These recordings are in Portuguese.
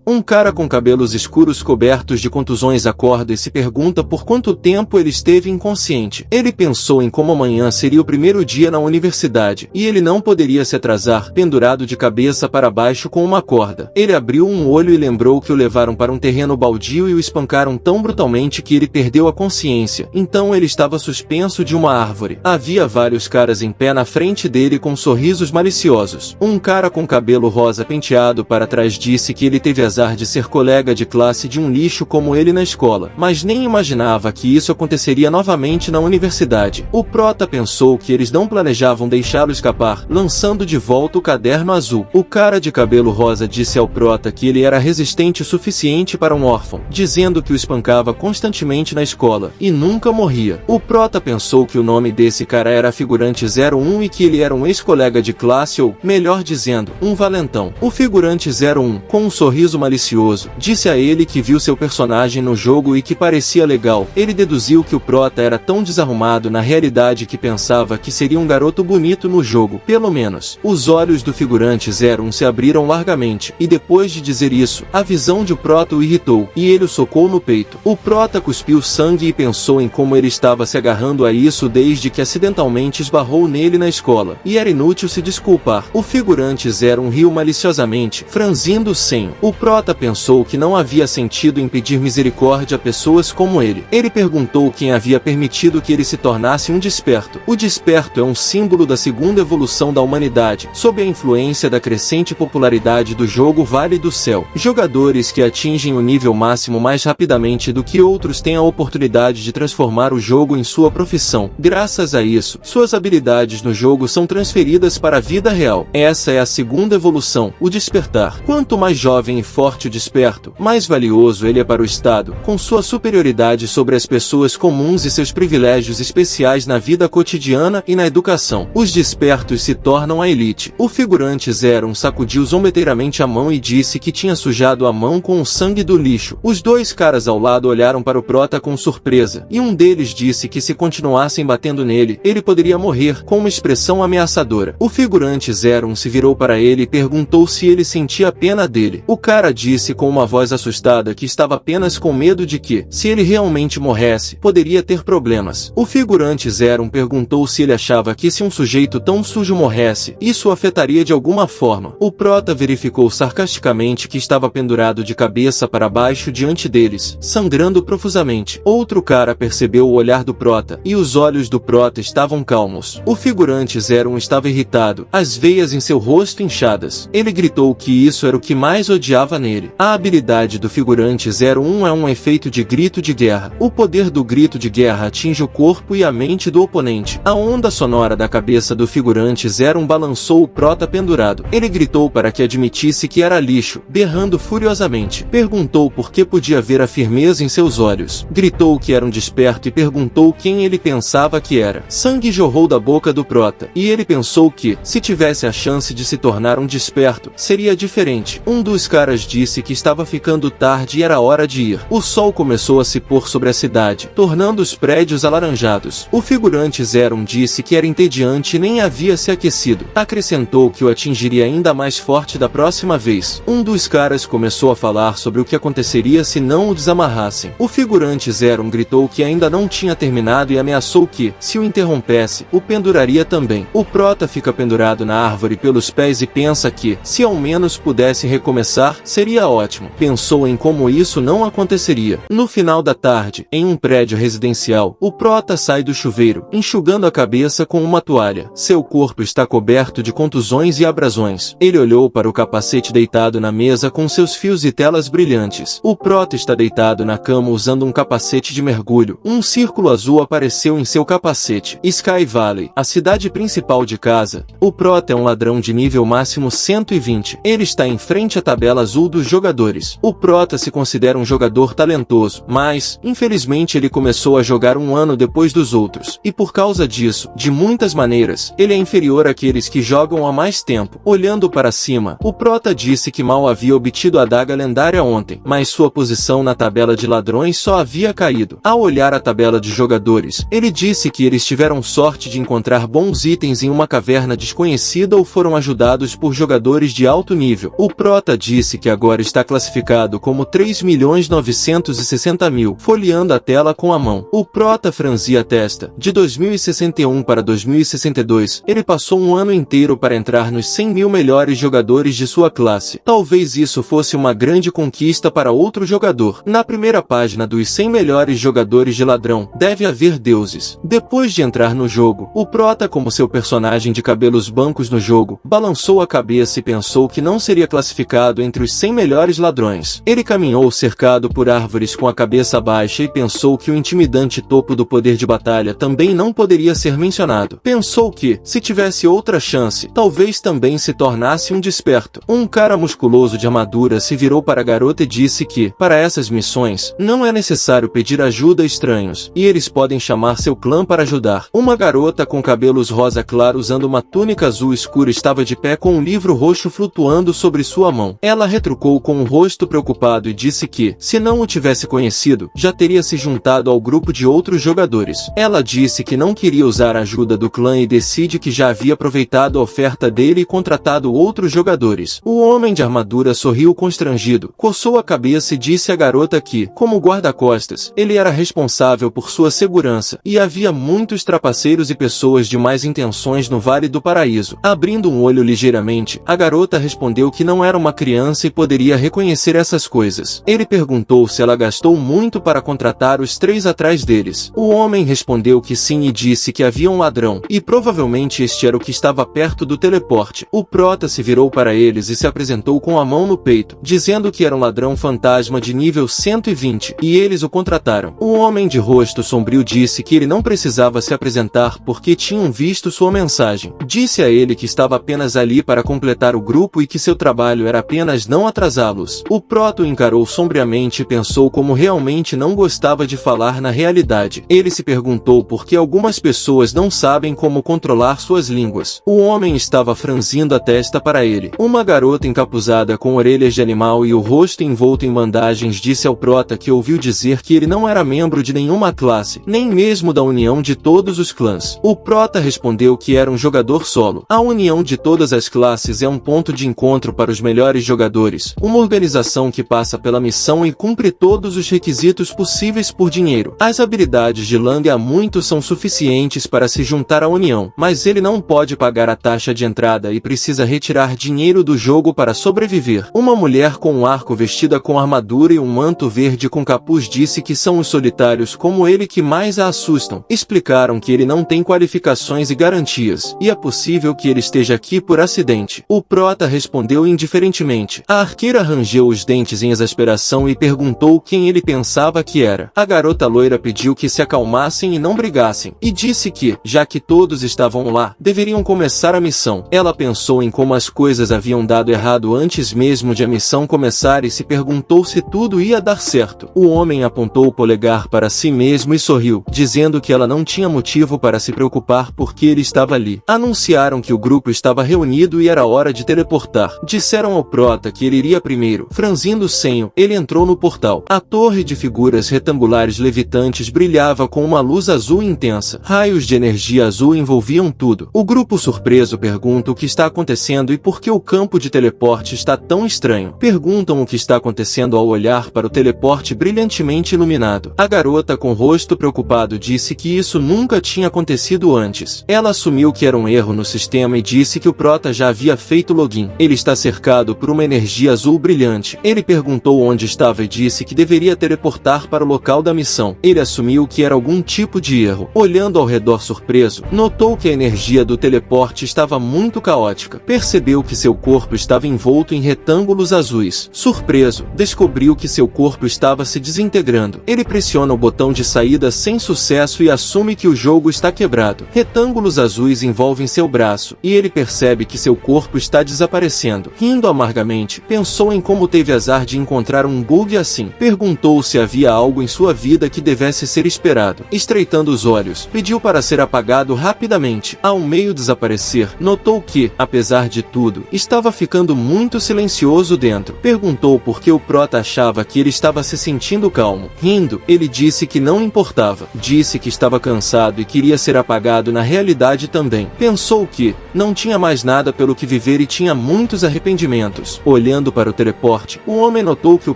Um cara com cabelos escuros cobertos de contusões acorda e se pergunta por quanto tempo ele esteve inconsciente. Ele pensou em como amanhã seria o primeiro dia na universidade, e ele não poderia se atrasar, pendurado de cabeça para baixo com uma corda. Ele abriu um olho e lembrou que o levaram para um terreno baldio e o espancaram tão brutalmente que ele perdeu a consciência. Então ele estava suspenso de uma árvore. Havia vários caras em pé na frente dele com sorrisos maliciosos. Um cara com cabelo rosa penteado para trás disse que ele teve azar de ser colega de classe de um lixo como ele na escola, mas nem imaginava que isso aconteceria novamente na universidade. O prota pensou que eles não planejavam deixá-lo escapar, lançando de volta o caderno azul. O cara de cabelo rosa disse ao prota que ele era resistente o suficiente para um órfão, dizendo que o espancava constantemente na escola, e nunca morria. O prota pensou que o nome desse cara era Figurante 01 e que ele era um ex-colega de classe ou, melhor dizendo, um valentão. O Figurante 01, com um sorriso malicioso, disse a ele que viu seu personagem no jogo e que parecia legal. Ele deduziu que o prota era tão desarrumado na realidade que pensava que seria um garoto bonito no jogo, pelo menos. Os olhos do Figurante 01 se abriram largamente, e depois de dizer isso, a visão de o prota o irritou, e ele o socou no peito. O prota cuspiu sangue e pensou em como ele estava se agarrando a isso desde que acidentalmente esbarrou nele na escola, e era inútil se desculpar. O Figurante 01 riu maliciosamente, franzindo o senho. O prota pensou que não havia sentido em pedir misericórdia a pessoas como ele. Ele perguntou quem havia permitido que ele se tornasse um desperto. O desperto é um símbolo da segunda evolução da humanidade, sob a influência da crescente popularidade do jogo Vale do Céu. Jogadores que atingem o nível máximo mais rapidamente do que outros têm a oportunidade de transformar o jogo em sua profissão. Graças a isso, suas habilidades no jogo são transferidas para a vida real. Essa é a segunda evolução, o despertar. Quanto mais jovem e forte o desperto, mais valioso ele é para o Estado, com sua superioridade sobre as pessoas comuns e seus privilégios especiais na vida cotidiana e na educação. Os despertos se tornam a elite. O Figurante 01 sacudiu zombeteiramente a mão e disse que tinha sujado a mão com o sangue do lixo. Os dois caras ao lado olharam para o prota com surpresa, e um deles disse que se continuassem batendo nele, ele poderia morrer, com uma expressão ameaçadora. O Figurante 01 se virou para ele e perguntou se ele sentia pena dele. O cara disse com uma voz assustada que estava apenas com medo de que, se ele realmente morresse, poderia ter problemas. O Figurante 01 perguntou se ele achava que se um sujeito tão sujo morresse, isso o afetaria de alguma forma. O prota verificou sarcasticamente que estava pendurado de cabeça para baixo diante deles, sangrando profusamente. Outro cara percebeu o olhar do prota, e os olhos do prota estavam calmos. O Figurante 01 estava irritado, as veias em seu rosto inchadas. Ele gritou que isso era o que mais odiava nele. A habilidade do Figurante 01 é um efeito de grito de guerra. O poder do grito de guerra atinge o corpo e a mente do oponente. A onda sonora da cabeça do Figurante 01 balançou o prota pendurado. Ele gritou para que admitisse que era lixo, berrando furiosamente. Perguntou por que podia ver a firmeza em seus olhos. Gritou que era um desperto e perguntou quem ele pensava que era. Sangue jorrou da boca do prota, e ele pensou que, se tivesse a chance de se tornar um desperto, seria diferente. Um dos caras disse que estava ficando tarde e era hora de ir. O sol começou a se pôr sobre a cidade, tornando os prédios alaranjados. O Figurante 01 disse que era entediante e nem havia se aquecido. Acrescentou que o atingiria ainda mais forte da próxima vez. Um dos caras começou a falar sobre o que aconteceria se não o desamarrassem. O Figurante 01 gritou que ainda não tinha terminado e ameaçou que, se o interrompesse, o penduraria também. O prota fica pendurado na árvore pelos pés e pensa que, se ao menos pudesse recomeçar, seria ótimo. Pensou em como isso não aconteceria. No final da tarde, em um prédio residencial, o prota sai do chuveiro, enxugando a cabeça com uma toalha. Seu corpo está coberto de contusões e abrasões. Ele olhou para o capacete deitado na mesa com seus fios e telas brilhantes. O prota está deitado na cama usando um capacete de mergulho. Um círculo azul apareceu em seu capacete. Sky Valley, a cidade principal de casa. O prota é um ladrão de nível máximo 120. Ele está em frente à tabela azul dos jogadores. O prota se considera um jogador talentoso, mas, infelizmente, ele começou a jogar um ano depois dos outros. E por causa disso, de muitas maneiras, ele é inferior àqueles que jogam há mais tempo. Olhando para cima, o prota disse que mal havia obtido a adaga lendária ontem, mas sua posição na tabela de ladrões só havia caído. Ao olhar a tabela de jogadores, ele disse que eles tiveram sorte de encontrar bons itens em uma caverna desconhecida ou foram ajudados por jogadores de alto nível. O prota disse que agora está classificado como 3.960.000, folheando a tela com a mão. O prota franzia a testa. De 2061 para 2062, ele passou um ano inteiro para entrar nos 100.000 melhores jogadores de sua classe. Talvez isso fosse uma grande conquista para outro jogador. Na primeira página dos 100 melhores jogadores de ladrão, deve haver deuses. Depois de entrar no jogo, o prota, como seu personagem de cabelos brancos no jogo, balançou a cabeça e pensou que não seria classificado entre os 100 melhores ladrões. Ele caminhou cercado por árvores com a cabeça baixa e pensou que o intimidante topo do poder de batalha também não poderia ser mencionado. Pensou que, se tivesse outra chance, talvez também se tornasse um desperto. Um cara musculoso de armadura se virou para a garota e disse que, para essas missões, não é necessário pedir ajuda a estranhos, e eles podem chamar seu clã para ajudar. Uma garota com cabelos rosa claro usando uma túnica azul escura estava de pé com um livro roxo flutuando sobre sua mão. Ela retrucou com um rosto preocupado e disse que, se não o tivesse conhecido, já teria se juntado ao grupo de outros jogadores. Ela disse que não queria usar a ajuda do clã e decide que já havia aproveitado a oferta dele e contratado outros jogadores. O homem de armadura sorriu constrangido, coçou a cabeça e disse à garota que, como guarda-costas, ele era responsável por sua segurança, e havia muitos trapaceiros e pessoas de más intenções no Vale do Paraíso. Abrindo um olho ligeiramente, a garota respondeu que não era uma criança e poderia reconhecer essas coisas. Ele perguntou se ela gastou muito para contratar os 3 atrás deles. O homem respondeu que sim e disse que havia um ladrão, e provavelmente este era o que estava perto do teleporte. O prota se virou para eles e se apresentou com a mão no peito, dizendo que era um ladrão fantasma de nível 120, e eles o contrataram. O homem de rosto sombrio disse que ele não precisava se apresentar porque tinham visto sua mensagem. Disse a ele que estava apenas ali para completar o grupo e que seu trabalho era apenas não atrasá-los. O prota o encarou sombriamente e pensou como realmente não gostava de falar na realidade. Ele se perguntou por que algumas pessoas não sabem como controlar suas línguas. O homem estava franzindo a testa para ele. Uma garota encapuzada com orelhas de animal e o rosto envolto em bandagens disse ao prota que ouviu dizer que ele não era membro de nenhuma classe, nem mesmo da união de todos os clãs. O prota respondeu que era um jogador solo. A união de todas as classes é um ponto de encontro para os melhores jogadores, uma organização que passa pela missão e cumpre todos os requisitos possíveis por dinheiro. As habilidades de Lang há muito são suficientes para se juntar à união, mas ele não pode pagar a taxa de entrada e precisa retirar dinheiro do jogo para sobreviver. Uma mulher com um arco vestida com armadura e um manto verde com capuz disse que são os solitários como ele que mais a assustam. Explicaram que ele não tem qualificações e garantias, e é possível que ele esteja aqui por acidente. O prota respondeu indiferentemente. A arqueira rangeu os dentes em exasperação e perguntou quem ele pensava que era. A garota loira pediu que se acalmassem e não brigassem, e disse que, já que todos estavam lá, deveriam começar a missão. Ela pensou em como as coisas haviam dado errado antes mesmo de a missão começar e se perguntou se tudo ia dar certo. O homem apontou o polegar para si mesmo e sorriu, dizendo que ela não tinha motivo para se preocupar porque ele estava ali. Anunciaram que o grupo estava reunido e era hora de teleportar. Disseram ao prota que ele iria primeiro. Franzindo o senho, ele entrou no portal. A torre de figuras retangulares levitantes brilhava com uma luz azul intensa. Raios de energia azul envolviam tudo. O grupo surpreso pergunta o que está acontecendo e por que o campo de teleporte está tão estranho. Perguntam o que está acontecendo ao olhar para o teleporte brilhantemente iluminado. A garota com rosto preocupado disse que isso nunca tinha acontecido antes. Ela assumiu que era um erro no sistema e disse que o prota já havia feito login. Ele está cercado por uma energia azul brilhante. Ele perguntou onde estava e disse que deveria teleportar para o local da missão. Ele assumiu que era algum tipo de erro. Olhando ao redor surpreso, notou que a energia do teleporte estava muito caótica. Percebeu que seu corpo estava envolto em retângulos azuis. Surpreso, descobriu que seu corpo estava se desintegrando. Ele pressiona o botão de saída sem sucesso e assume que o jogo está quebrado. Retângulos azuis envolvem seu braço, e ele percebe que seu corpo está desaparecendo. Rindo amargamente, pensou em como teve azar de encontrar um bug assim. Perguntou se havia algo em sua vida que devesse ser esperado. Estreitando os olhos, pediu para ser apagado rapidamente. Ao meio desaparecer, notou que, apesar de tudo, estava ficando muito silencioso dentro. Perguntou por que o prota achava que ele estava se sentindo calmo. Rindo, ele disse que não importava. Disse que estava cansado e queria ser apagado na realidade também. Pensou que não tinha mais nada pelo que viver e tinha muitos arrependimentos. Olhando Olhando para o teleporte, o homem notou que o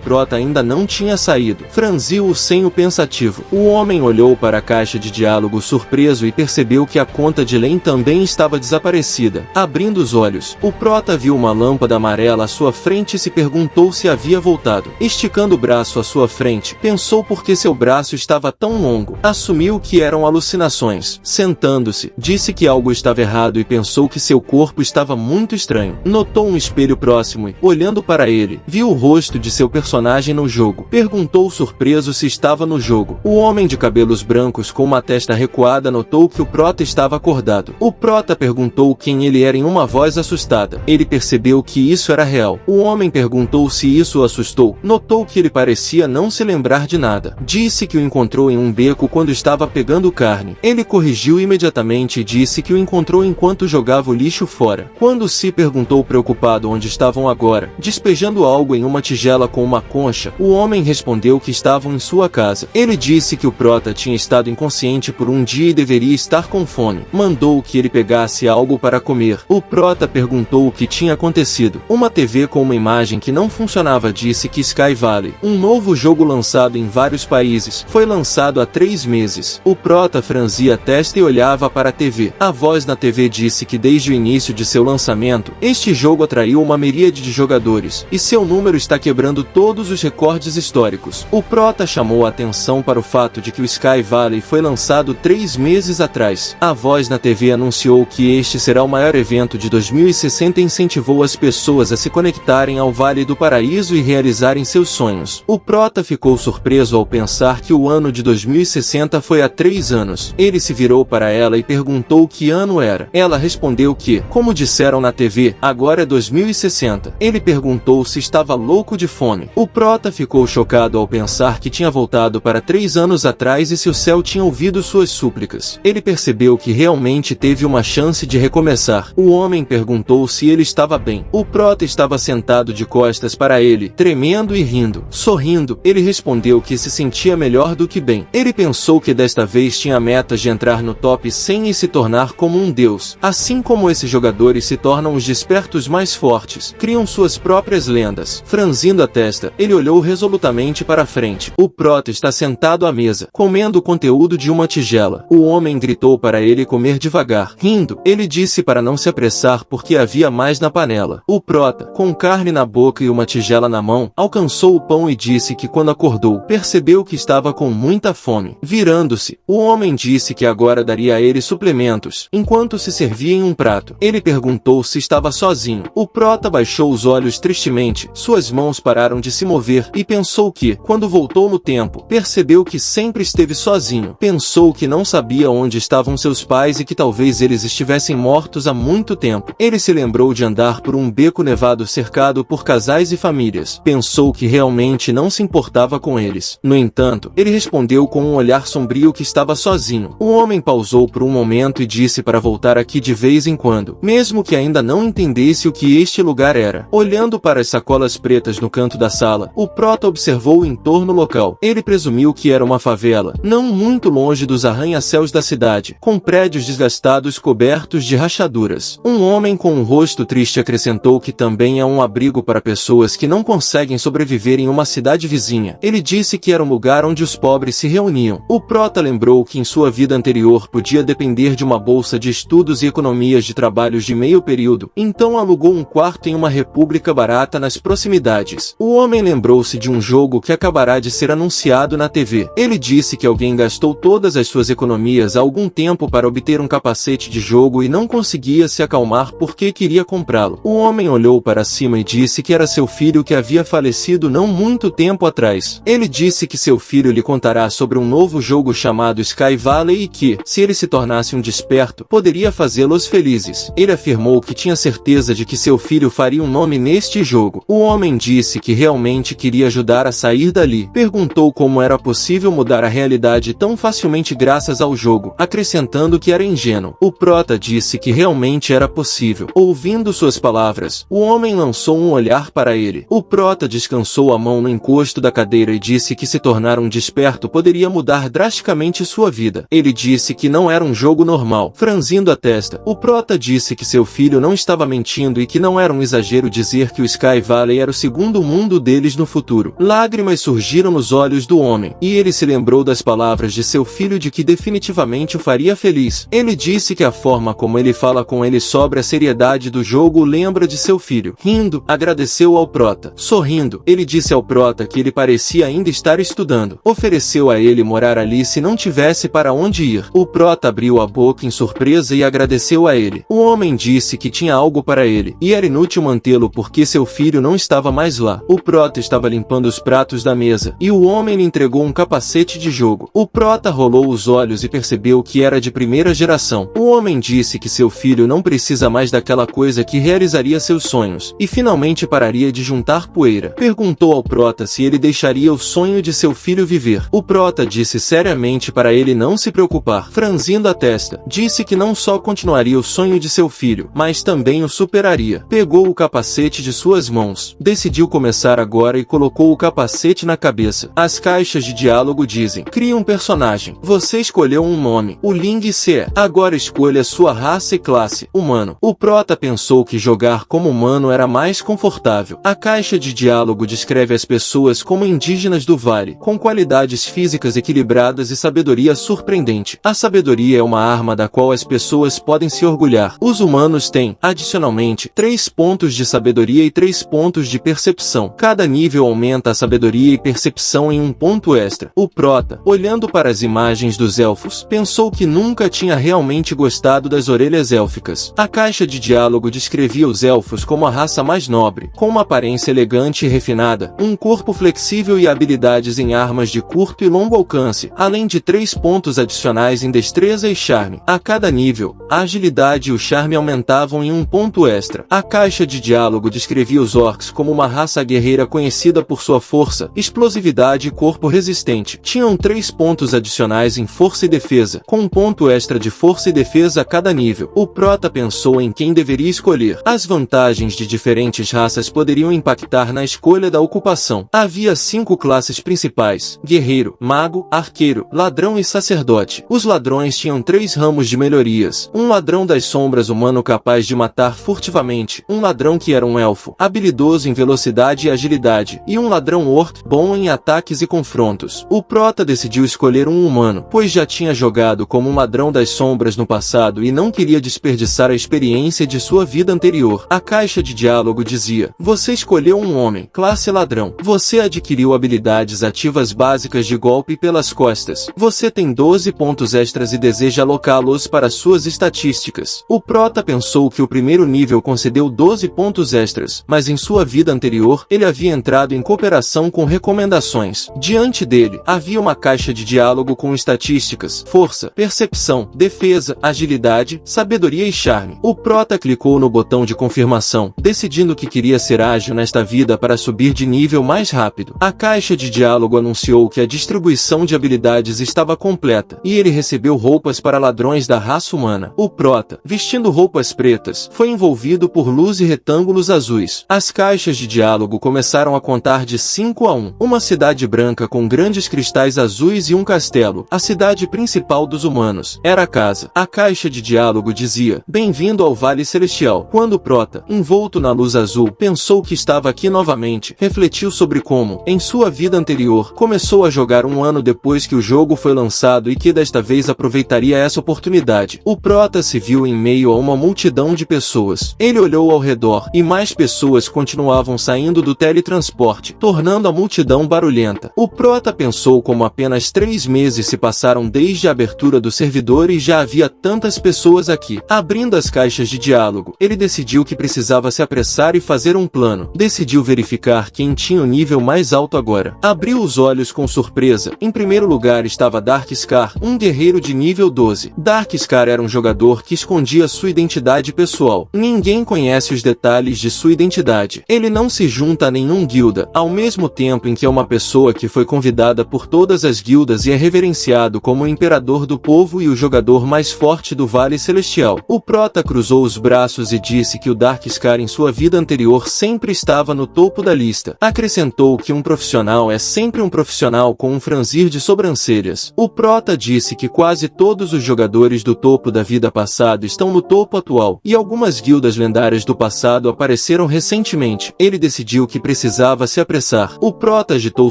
prota ainda não tinha saído. Franziu o senho pensativo. O homem olhou para a caixa de diálogo surpreso e percebeu que a conta de Len também estava desaparecida. Abrindo os olhos, o prota viu uma lâmpada amarela à sua frente e se perguntou se havia voltado. Esticando o braço à sua frente, pensou por que seu braço estava tão longo. Assumiu que eram alucinações. Sentando-se, disse que algo estava errado e pensou que seu corpo estava muito estranho. Notou um espelho próximo e, olhando para ele, viu o rosto de seu personagem no jogo. Perguntou surpreso se estava no jogo. O homem de cabelos brancos com uma testa recuada notou que o prota estava acordado. O prota perguntou quem ele era em uma voz assustada. Ele percebeu que isso era real. O homem perguntou se isso o assustou. Notou que ele parecia não se lembrar de nada. Disse que o encontrou em um beco quando estava pegando carne. Ele corrigiu imediatamente e disse que o encontrou enquanto jogava o lixo fora. Quando se perguntou preocupado onde estavam agora, despejando algo em uma tigela com uma concha, o homem respondeu que estavam em sua casa. Ele disse que o prota tinha estado inconsciente por um dia e deveria estar com fome. Mandou que ele pegasse algo para comer. O prota perguntou o que tinha acontecido. Uma TV com uma imagem que não funcionava disse que Sky Valley, um novo jogo lançado em vários países, foi lançado há 3 meses. O prota franzia a testa e olhava para a TV. A voz na TV disse que desde o início de seu lançamento, este jogo atraiu uma miríade de jogadores, e seu número está quebrando todos os recordes históricos. O prota chamou a atenção para o fato de que o Sky Valley foi lançado 3 meses atrás. A voz na TV anunciou que este será o maior evento de 2060 e incentivou as pessoas a se conectarem ao Vale do Paraíso e realizarem seus sonhos. O prota ficou surpreso ao pensar que o ano de 2060 foi há 3 anos. Ele se virou para ela e perguntou que ano era. Ela respondeu que, como disseram na TV, agora é 2060. Ele perguntou se estava louco de fome. O prota ficou chocado ao pensar que tinha voltado para 3 anos atrás e se o céu tinha ouvido suas súplicas. Ele percebeu que realmente teve uma chance de recomeçar. O homem perguntou se ele estava bem. O prota estava sentado de costas para ele, tremendo e rindo. Sorrindo, ele respondeu que se sentia melhor do que bem. Ele pensou que desta vez tinha metas de entrar no top 100 e se tornar como um deus. Assim como esses jogadores se tornam os despertos mais fortes, criam suas próprias lendas. Franzindo a testa, ele olhou resolutamente para frente. O prota está sentado à mesa, comendo o conteúdo de uma tigela. O homem gritou para ele comer devagar. Rindo, ele disse para não se apressar porque havia mais na panela. O prota, com carne na boca e uma tigela na mão, alcançou o pão e disse que quando acordou, percebeu que estava com muita fome. Virando-se, o homem disse que agora daria a ele suplementos, enquanto se servia em um prato. Ele perguntou se estava sozinho. O prota baixou os olhos tristemente, suas mãos pararam de se mover e pensou que, quando voltou no tempo, percebeu que sempre esteve sozinho. Pensou que não sabia onde estavam seus pais e que talvez eles estivessem mortos há muito tempo. Ele se lembrou de andar por um beco nevado cercado por casais e famílias. Pensou que realmente não se importava com eles. No entanto, ele respondeu com um olhar sombrio que estava sozinho. O homem pausou por um momento e disse para voltar aqui de vez em quando, mesmo que ainda não entendesse o que este lugar era. Olhando para as sacolas pretas no canto da sala, o prota observou o entorno local. Ele presumiu que era uma favela, não muito longe dos arranha-céus da cidade, com prédios desgastados cobertos de rachaduras. Um homem com um rosto triste acrescentou que também é um abrigo para pessoas que não conseguem sobreviver em uma cidade vizinha. Ele disse que era um lugar onde os pobres se reuniam. O prota lembrou que em sua vida anterior podia depender de uma bolsa de estudos e economias de trabalhos de meio período, então alugou um quarto em uma república barata nas proximidades. O homem lembrou-se de um jogo que acabará de ser anunciado na TV. Ele disse que alguém gastou todas as suas economias há algum tempo para obter um capacete de jogo e não conseguia se acalmar porque queria comprá-lo. O homem olhou para cima e disse que era seu filho que havia falecido não muito tempo atrás. Ele disse que seu filho lhe contará sobre um novo jogo chamado Sky Valley e que, se ele se tornasse um desperto, poderia fazê-los felizes. Ele afirmou que tinha certeza de que seu filho faria um nome neste jogo. O homem disse que realmente queria ajudar a sair dali. Perguntou como era possível mudar a realidade tão facilmente graças ao jogo, acrescentando que era ingênuo. O prota disse que realmente era possível. Ouvindo suas palavras, o homem lançou um olhar para ele. O prota descansou a mão no encosto da cadeira e disse que se tornar um desperto poderia mudar drasticamente sua vida. Ele disse que não era um jogo normal. Franzindo a testa, o prota disse que seu filho não estava mentindo e que não era um exagero dizer que que o Sky Valley era o segundo mundo deles no futuro. Lágrimas surgiram nos olhos do homem, e ele se lembrou das palavras de seu filho de que definitivamente o faria feliz. Ele disse que a forma como ele fala com ele sobre a seriedade do jogo o lembra de seu filho. Rindo, agradeceu ao Prota. Sorrindo, ele disse ao Prota que ele parecia ainda estar estudando. Ofereceu a ele morar ali se não tivesse para onde ir. O Prota abriu a boca em surpresa e agradeceu a ele. O homem disse que tinha algo para ele, e era inútil mantê-lo porque seu filho não estava mais lá. O Prota estava limpando os pratos da mesa, e o homem lhe entregou um capacete de jogo. O Prota rolou os olhos e percebeu que era de primeira geração. O homem disse que seu filho não precisa mais daquela coisa que realizaria seus sonhos, e finalmente pararia de juntar poeira. Perguntou ao Prota se ele deixaria o sonho de seu filho viver. O Prota disse seriamente para ele não se preocupar. Franzindo a testa, disse que não só continuaria o sonho de seu filho, mas também o superaria. Pegou o capacete de suas mãos. Decidiu começar agora e colocou o capacete na cabeça. As caixas de diálogo dizem: crie um personagem. Você escolheu um nome. O Ling Se. Agora escolha sua raça e classe. Humano. O Prota pensou que jogar como humano era mais confortável. A caixa de diálogo descreve as pessoas como indígenas do vale, com qualidades físicas equilibradas e sabedoria surpreendente. A sabedoria é uma arma da qual as pessoas podem se orgulhar. Os humanos têm, adicionalmente, 3 pontos de sabedoria e 3 pontos de percepção. Cada nível aumenta a sabedoria e percepção em um ponto extra. O Prota, olhando para as imagens dos elfos, pensou que nunca tinha realmente gostado das orelhas élficas. A caixa de diálogo descrevia os elfos como a raça mais nobre, com uma aparência elegante e refinada, um corpo flexível e habilidades em armas de curto e longo alcance, além de 3 pontos adicionais em destreza e charme. A cada nível, a agilidade e o charme aumentavam em um ponto extra. A caixa de diálogo descrevia os orcs como uma raça guerreira conhecida por sua força, explosividade e corpo resistente. Tinham 3 pontos adicionais em força e defesa, com um ponto extra de força e defesa a cada nível. O Prota pensou em quem deveria escolher. As vantagens de diferentes raças poderiam impactar na escolha da ocupação. Havia 5 classes principais: guerreiro, mago, arqueiro, ladrão e sacerdote. Os ladrões tinham 3 ramos de melhorias: um ladrão das sombras humano capaz de matar furtivamente, um ladrão que era um elfo, habilidoso em velocidade e agilidade, e um ladrão orc, bom em ataques e confrontos. O Prota decidiu escolher um humano, pois já tinha jogado como um ladrão das sombras no passado e não queria desperdiçar a experiência de sua vida anterior. A caixa de diálogo dizia: você escolheu um homem, classe ladrão. Você adquiriu habilidades ativas básicas de golpe pelas costas. Você tem 12 pontos extras e deseja alocá-los para suas estatísticas. O Prota pensou que o primeiro nível concedeu 12 pontos extras, mas em sua vida anterior, ele havia entrado em cooperação com recomendações. Diante dele, havia uma caixa de diálogo com estatísticas, força, percepção, defesa, agilidade, sabedoria e charme. O Prota clicou no botão de confirmação, decidindo que queria ser ágil nesta vida para subir de nível mais rápido. A caixa de diálogo anunciou que a distribuição de habilidades estava completa, e ele recebeu roupas para ladrões da raça humana. O Prota, vestindo roupas pretas, foi envolvido por luz e retângulos azuis. As caixas de diálogo começaram a contar de 5 a 1. Uma cidade branca com grandes cristais azuis e um castelo. A cidade principal dos humanos. Era a casa. A caixa de diálogo dizia: bem-vindo ao Vale Celestial. Quando Prota, envolto na luz azul, pensou que estava aqui novamente, refletiu sobre como, em sua vida anterior, começou a jogar um ano depois que o jogo foi lançado e que desta vez aproveitaria essa oportunidade. O Prota se viu em meio a uma multidão de pessoas. Ele olhou ao redor, e mais pessoas continuavam saindo do teletransporte, tornando a multidão barulhenta. O Prota pensou como apenas 3 meses se passaram desde a abertura do servidor e já havia tantas pessoas aqui. Abrindo as caixas de diálogo, ele decidiu que precisava se apressar e fazer um plano. Decidiu verificar quem tinha o nível mais alto agora. Abriu os olhos com surpresa. Em primeiro lugar estava Darkscar, um guerreiro de nível 12. Darkscar era um jogador que escondia sua identidade pessoal. Ninguém conhece os detalhes de sua identidade. Ele não se junta a nenhum guilda, ao mesmo tempo em que é uma pessoa que foi convidada por todas as guildas e é reverenciado como o imperador do povo e o jogador mais forte do Vale Celestial. O Prota cruzou os braços e disse que o Darkscar em sua vida anterior sempre estava no topo da lista. Acrescentou que um profissional é sempre um profissional com um franzir de sobrancelhas. O Prota disse que quase todos os jogadores do topo da vida passado estão no topo atual, e algumas guildas lendárias do passado apareceram recentemente. Ele decidiu que precisava se apressar. O Prota agitou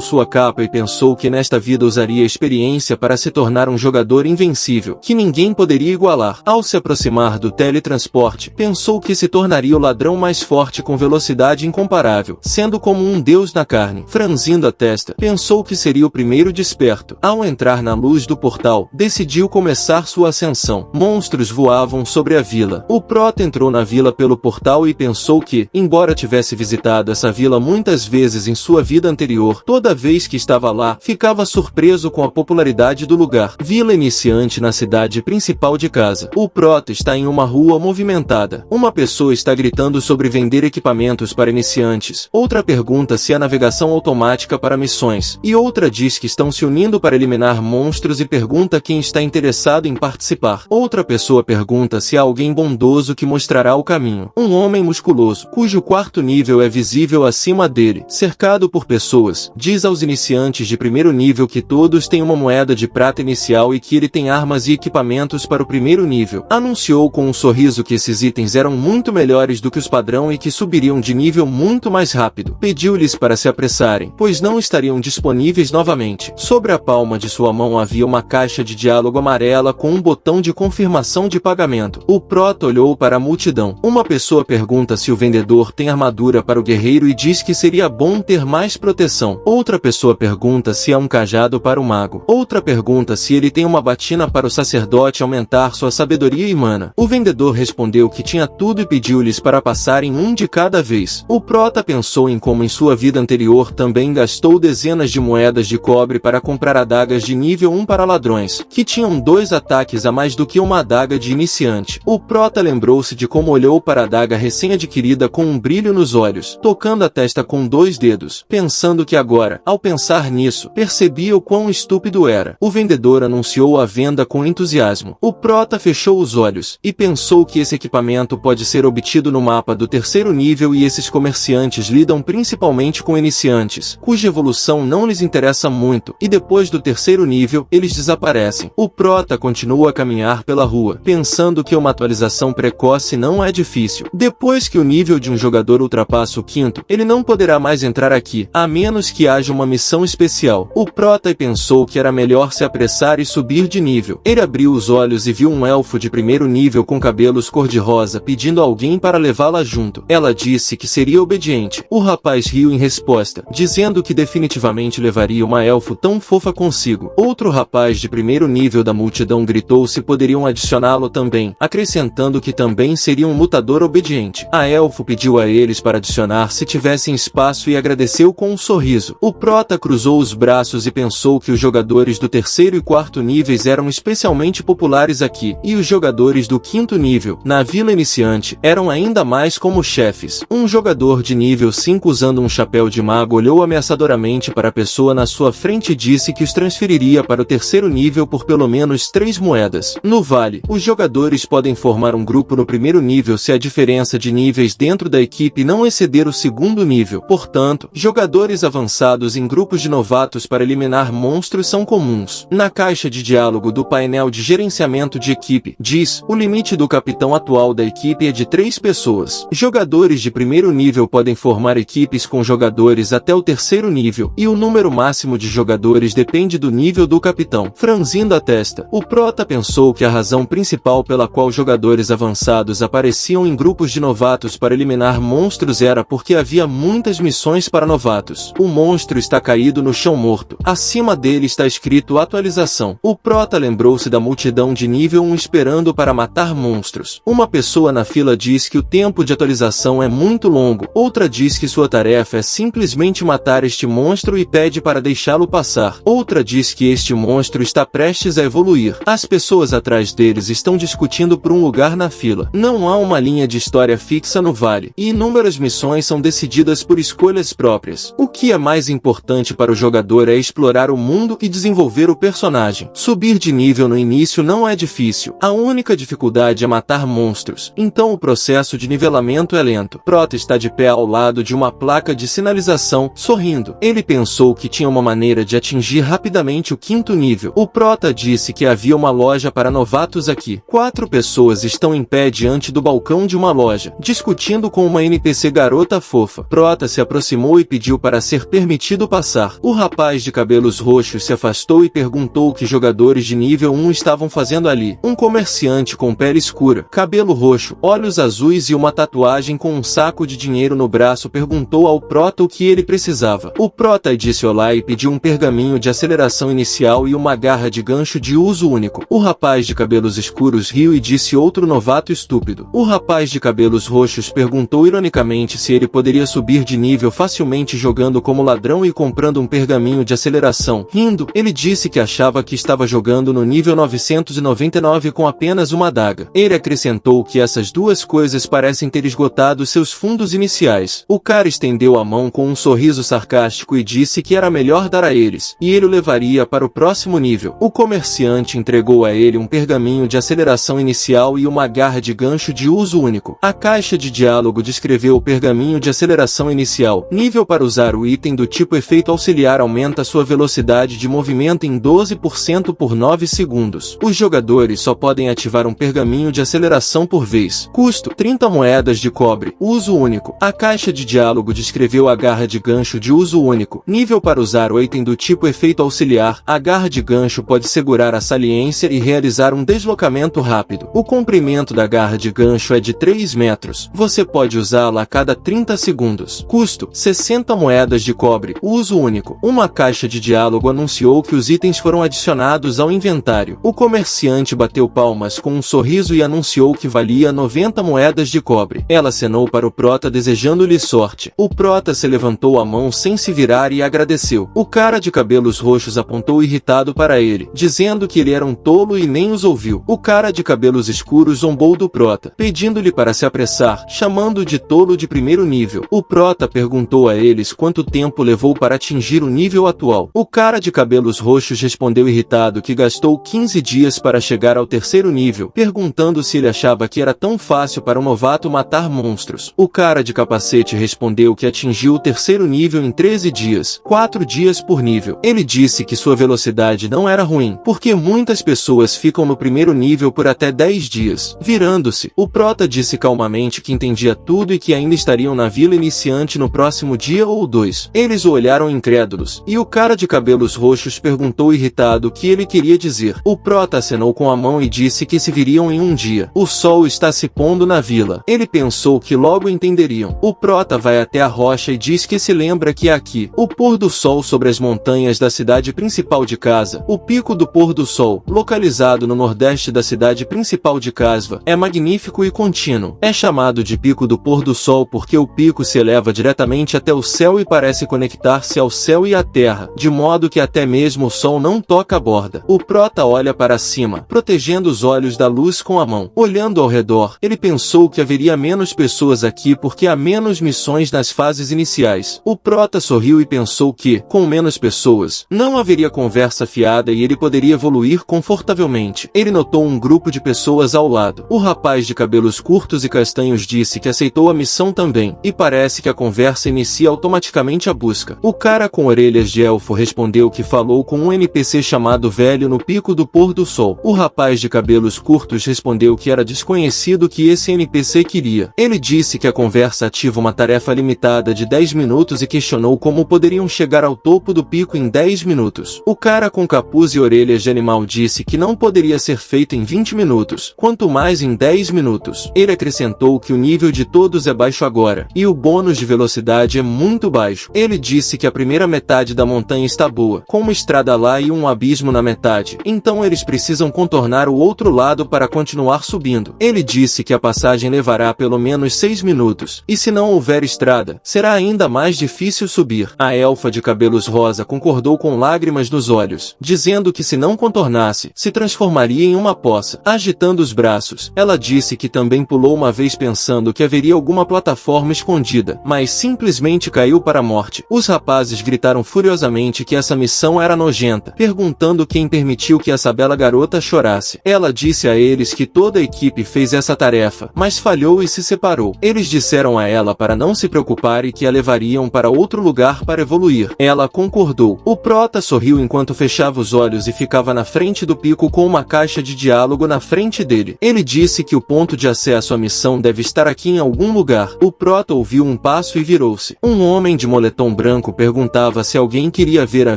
sua capa e pensou que nesta vida usaria a experiência para se tornar um jogador invencível, que ninguém poderia igualar. Ao se aproximar do teletransporte, pensou que se tornaria o ladrão mais forte com velocidade incomparável, sendo como um deus na carne. Franzindo a testa, pensou que seria o primeiro desperto. Ao entrar na luz do portal, decidiu começar sua ascensão. Monstros voavam sobre a vila. O Prota entrou na vila pelo portal e pensou que, embora tivesse visitado essa vila muitas vezes em sua vida anterior, toda vez que estava lá, ficava surpreso com a popularidade do lugar. Vila iniciante na cidade principal de casa. O Prota está em uma rua movimentada. Uma pessoa está gritando sobre vender equipamentos para iniciantes. Outra pergunta se há navegação automática para missões. E outra diz que estão se unindo para eliminar monstros e pergunta quem está interessado em participar. Outra pessoa pergunta se há alguém bondoso que mostrará o caminho. Um homem musculoso, cujo quarto nível é visível acima dele, cercado por pessoas, diz aos iniciantes de primeiro nível que todos têm uma moeda de prata inicial e que ele tem armas e equipamentos para o primeiro nível. Anunciou com um sorriso que esses itens eram muito melhores do que os padrão e que subiriam de nível muito mais rápido. Pediu-lhes para se apressarem, pois não estariam disponíveis novamente. Sobre a palma de sua mão havia uma caixa de diálogo amarela com um botão de confirmação de pagamento. O Prota olhou para a multidão. Uma pessoa pergunta se o vendedor tem armadura para o guerreiro e diz que seria bom ter mais proteção. Outra pessoa pergunta se há um cajado para o mago. Outra pergunta se ele tem uma batina para o sacerdote aumentar sua sabedoria e mana. O vendedor respondeu que tinha tudo e pediu-lhes para passarem um de cada vez. O Prota pensou em como em sua vida anterior também gastou dezenas de moedas de cobre para comprar adagas de nível 1 para ladrões, que tinham 2 ataques a mais do que uma adaga de iniciante. O Prota lembrou-se de como olhou para a adaga recém-adquirida com um brilho nos olhos, tocando a testa com 2 dedos, pensando que agora, ao pensar nisso, percebia o quão estúpido era. O vendedor anunciou a venda com entusiasmo. O Prota fechou os olhos, e pensou que esse equipamento pode ser obtido no mapa do terceiro nível e esses comerciantes lidam principalmente com iniciantes, cuja evolução não lhes interessa muito, e depois do terceiro nível, eles desaparecem. O Prota continua a caminhar pela rua, pensando que uma atualização precoce não é difícil. Depois que o nível de um jogador ultrapassa o 5º, ele não poderá mais entrar aqui, a menos que haja uma missão especial. O Prota pensou que era melhor se apressar e subir de nível. Ele abriu os olhos e viu um elfo de primeiro nível com cabelos cor-de-rosa pedindo a alguém para levá-la junto. Ela disse que seria obediente. O rapaz riu em resposta, dizendo que definitivamente levaria uma elfo tão fofa consigo. Outro rapaz de primeiro nível da multidão gritou se poderiam adicioná-lo também, acrescentando que também seria um lutador obediente. A elfo pediu a eles para adicionar se tivessem espaço e agradeceu com um sorriso. O Prota cruzou os braços e pensou que os jogadores do terceiro e quarto níveis eram especialmente populares aqui, e os jogadores do quinto nível, na vila iniciante, eram ainda mais como chefes. Um jogador de nível 5 usando um chapéu de mago olhou ameaçadoramente para a pessoa na sua frente e disse que os transferiria para o terceiro nível por pelo menos 3 moedas. No vale, os jogadores podem formar um grupo no primeiro nível se a diferença de níveis dentro da equipe não exceder o segundo nível. Portanto, jogadores avançados em grupos de novatos para eliminar monstros são comuns. Na caixa de diálogo do painel de gerenciamento de equipe, diz, o limite do capitão atual da equipe é de 3 pessoas. Jogadores de primeiro nível podem formar equipes com jogadores até o terceiro nível, e o número máximo de jogadores depende do nível do capitão. Franzindo a testa, o Prota pensou que a razão principal pela qual jogadores avançados apareciam em grupos de novatos para eliminar monstros era porque havia muitas missões para novatos. O monstro está caído no chão morto. Acima dele está escrito atualização. O Prota lembrou-se da multidão de nível 1 esperando para matar monstros. Uma pessoa na fila diz que o tempo de atualização é muito longo. Outra diz que sua tarefa é simplesmente matar este monstro e pede para deixá-lo passar. Outra diz que este monstro está prestes a evoluir. As pessoas atrás deles estão discutindo por um lugar na fila. Não há uma linha de história fixa no vale, e inúmeras missões são decididas por escolhas próprias. O que é mais importante para o jogador é explorar o mundo e desenvolver o personagem. Subir de nível no início não é difícil. A única dificuldade é matar monstros. Então o processo de nivelamento é lento. Prota está de pé ao lado de uma placa de sinalização, sorrindo. Ele pensou que tinha uma maneira de atingir rapidamente o quinto nível. O Prota disse que havia uma loja para novatos aqui. 4 pessoas estão em pé diante do balcão de uma loja, discutindo com com uma NPC garota fofa. Prota se aproximou e pediu para ser permitido passar. O rapaz de cabelos roxos se afastou e perguntou o que jogadores de nível 1 estavam fazendo ali. Um comerciante com pele escura, cabelo roxo, olhos azuis e uma tatuagem com um saco de dinheiro no braço perguntou ao Prota o que ele precisava. O Prota disse olá e pediu um pergaminho de aceleração inicial e uma garra de gancho de uso único. O rapaz de cabelos escuros riu e disse outro novato estúpido. O rapaz de cabelos roxos perguntou ironicamente se ele poderia subir de nível facilmente jogando como ladrão e comprando um pergaminho de aceleração. Rindo, ele disse que achava que estava jogando no nível 999 com apenas uma adaga. Ele acrescentou que essas duas coisas parecem ter esgotado seus fundos iniciais. O cara estendeu a mão com um sorriso sarcástico e disse que era melhor dar a eles, e ele o levaria para o próximo nível. O comerciante entregou a ele um pergaminho de aceleração inicial e uma garra de gancho de uso único. A caixa de diálogo descreveu o pergaminho de aceleração inicial. Nível para usar o item do tipo efeito auxiliar aumenta sua velocidade de movimento em 12% por 9 segundos. Os jogadores só podem ativar um pergaminho de aceleração por vez. Custo: 30 moedas de cobre. Uso único. A caixa de diálogo descreveu a garra de gancho de uso único. Nível para usar o item do tipo efeito auxiliar. A garra de gancho pode segurar a saliência e realizar um deslocamento rápido. O comprimento da garra de gancho é de 3 metros. Você pode usá-la a cada 30 segundos. Custo: 60 moedas de cobre. Uso único. Uma caixa de diálogo anunciou que os itens foram adicionados ao inventário. O comerciante bateu palmas com um sorriso e anunciou que valia 90 moedas de cobre. Ela acenou para o Prota desejando-lhe sorte. O Prota se levantou a mão sem se virar e agradeceu. O cara de cabelos roxos apontou irritado para ele, dizendo que ele era um tolo e nem os ouviu. O cara de cabelos escuros zombou do Prota, pedindo-lhe para se apressar, chamando-o de tolo de primeiro nível. O Prota perguntou a eles quanto tempo levou para atingir o nível atual. O cara de cabelos roxos respondeu irritado que gastou 15 dias para chegar ao terceiro nível, perguntando se ele achava que era tão fácil para um novato matar monstros. O cara de capacete respondeu que atingiu o terceiro nível em 13 dias, 4 dias por nível. Ele disse que sua velocidade não era ruim, porque muitas pessoas ficam no primeiro nível por até 10 dias. Virando-se, o Prota disse calmamente que entendia tudo e que ainda estariam na vila iniciante no próximo dia ou 2. Eles o olharam incrédulos, e o cara de cabelos roxos perguntou irritado o que ele queria dizer. O Prota acenou com a mão e disse que se viriam em um dia. O sol está se pondo na vila. Ele pensou que logo entenderiam. O Prota vai até a rocha e diz que se lembra que é aqui. O pôr do sol sobre as montanhas da cidade principal de Casva. O pico do pôr do sol, localizado no nordeste da cidade principal de Casva, é magnífico e contínuo. É chamado de pico do pôr do sol porque o pico se eleva diretamente até o céu e parece conectar-se ao céu e à terra, de modo que até mesmo o sol não toca a borda. O Prota olha para cima, protegendo os olhos da luz com a mão. Olhando ao redor, ele pensou que haveria menos pessoas aqui porque há menos missões nas fases iniciais. O Prota sorriu e pensou que, com menos pessoas, não haveria conversa fiada e ele poderia evoluir confortavelmente. Ele notou um grupo de pessoas ao lado. O rapaz de cabelos curtos e castanhos disse que aceitou a missão também, e parece que a conversa inicia automaticamente a busca. O cara com orelhas de elfo respondeu que falou com um NPC chamado Velho no pico do pôr do sol. O rapaz de cabelos curtos respondeu que era desconhecido o que esse NPC queria. Ele disse que a conversa ativa uma tarefa limitada de 10 minutos e questionou como poderiam chegar ao topo do pico em 10 minutos. O cara com capuz e orelhas de animal disse que não poderia ser feito em 20 minutos, quanto mais em 10 minutos. Ele acrescentou que o nível de todos é baixo agora, e o bônus de velocidade é muito baixo. Ele disse que a primeira metade da montanha está boa, com uma estrada lá e um abismo na metade, então eles precisam contornar o outro lado para continuar subindo. Ele disse que a passagem levará pelo menos 6 minutos, e se não houver estrada, será ainda mais difícil subir. A elfa de cabelos rosa concordou com lágrimas nos olhos, dizendo que se não contornasse, se transformaria em uma poça. Agitando os braços, ela disse que também pulou uma vez pensando que haveria alguma plataforma escondida, mas simplesmente caiu para a morte. Os rapazes gritaram furiosamente que essa missão era nojenta, perguntando quem permitiu que essa bela garota chorasse. Ela disse a eles que toda a equipe fez essa tarefa, mas falhou e se separou. Eles disseram a ela para não se preocupar e que a levariam para outro lugar para evoluir. Ela concordou. O Prota sorriu enquanto fechava os olhos e ficava na frente do pico com uma caixa de diálogo na frente dele. Ele disse que o ponto de acesso à missão deve estar aqui em algum lugar. O Prota ouviu um passo e virou-se. Um homem de moletom branco perguntava se alguém queria ver a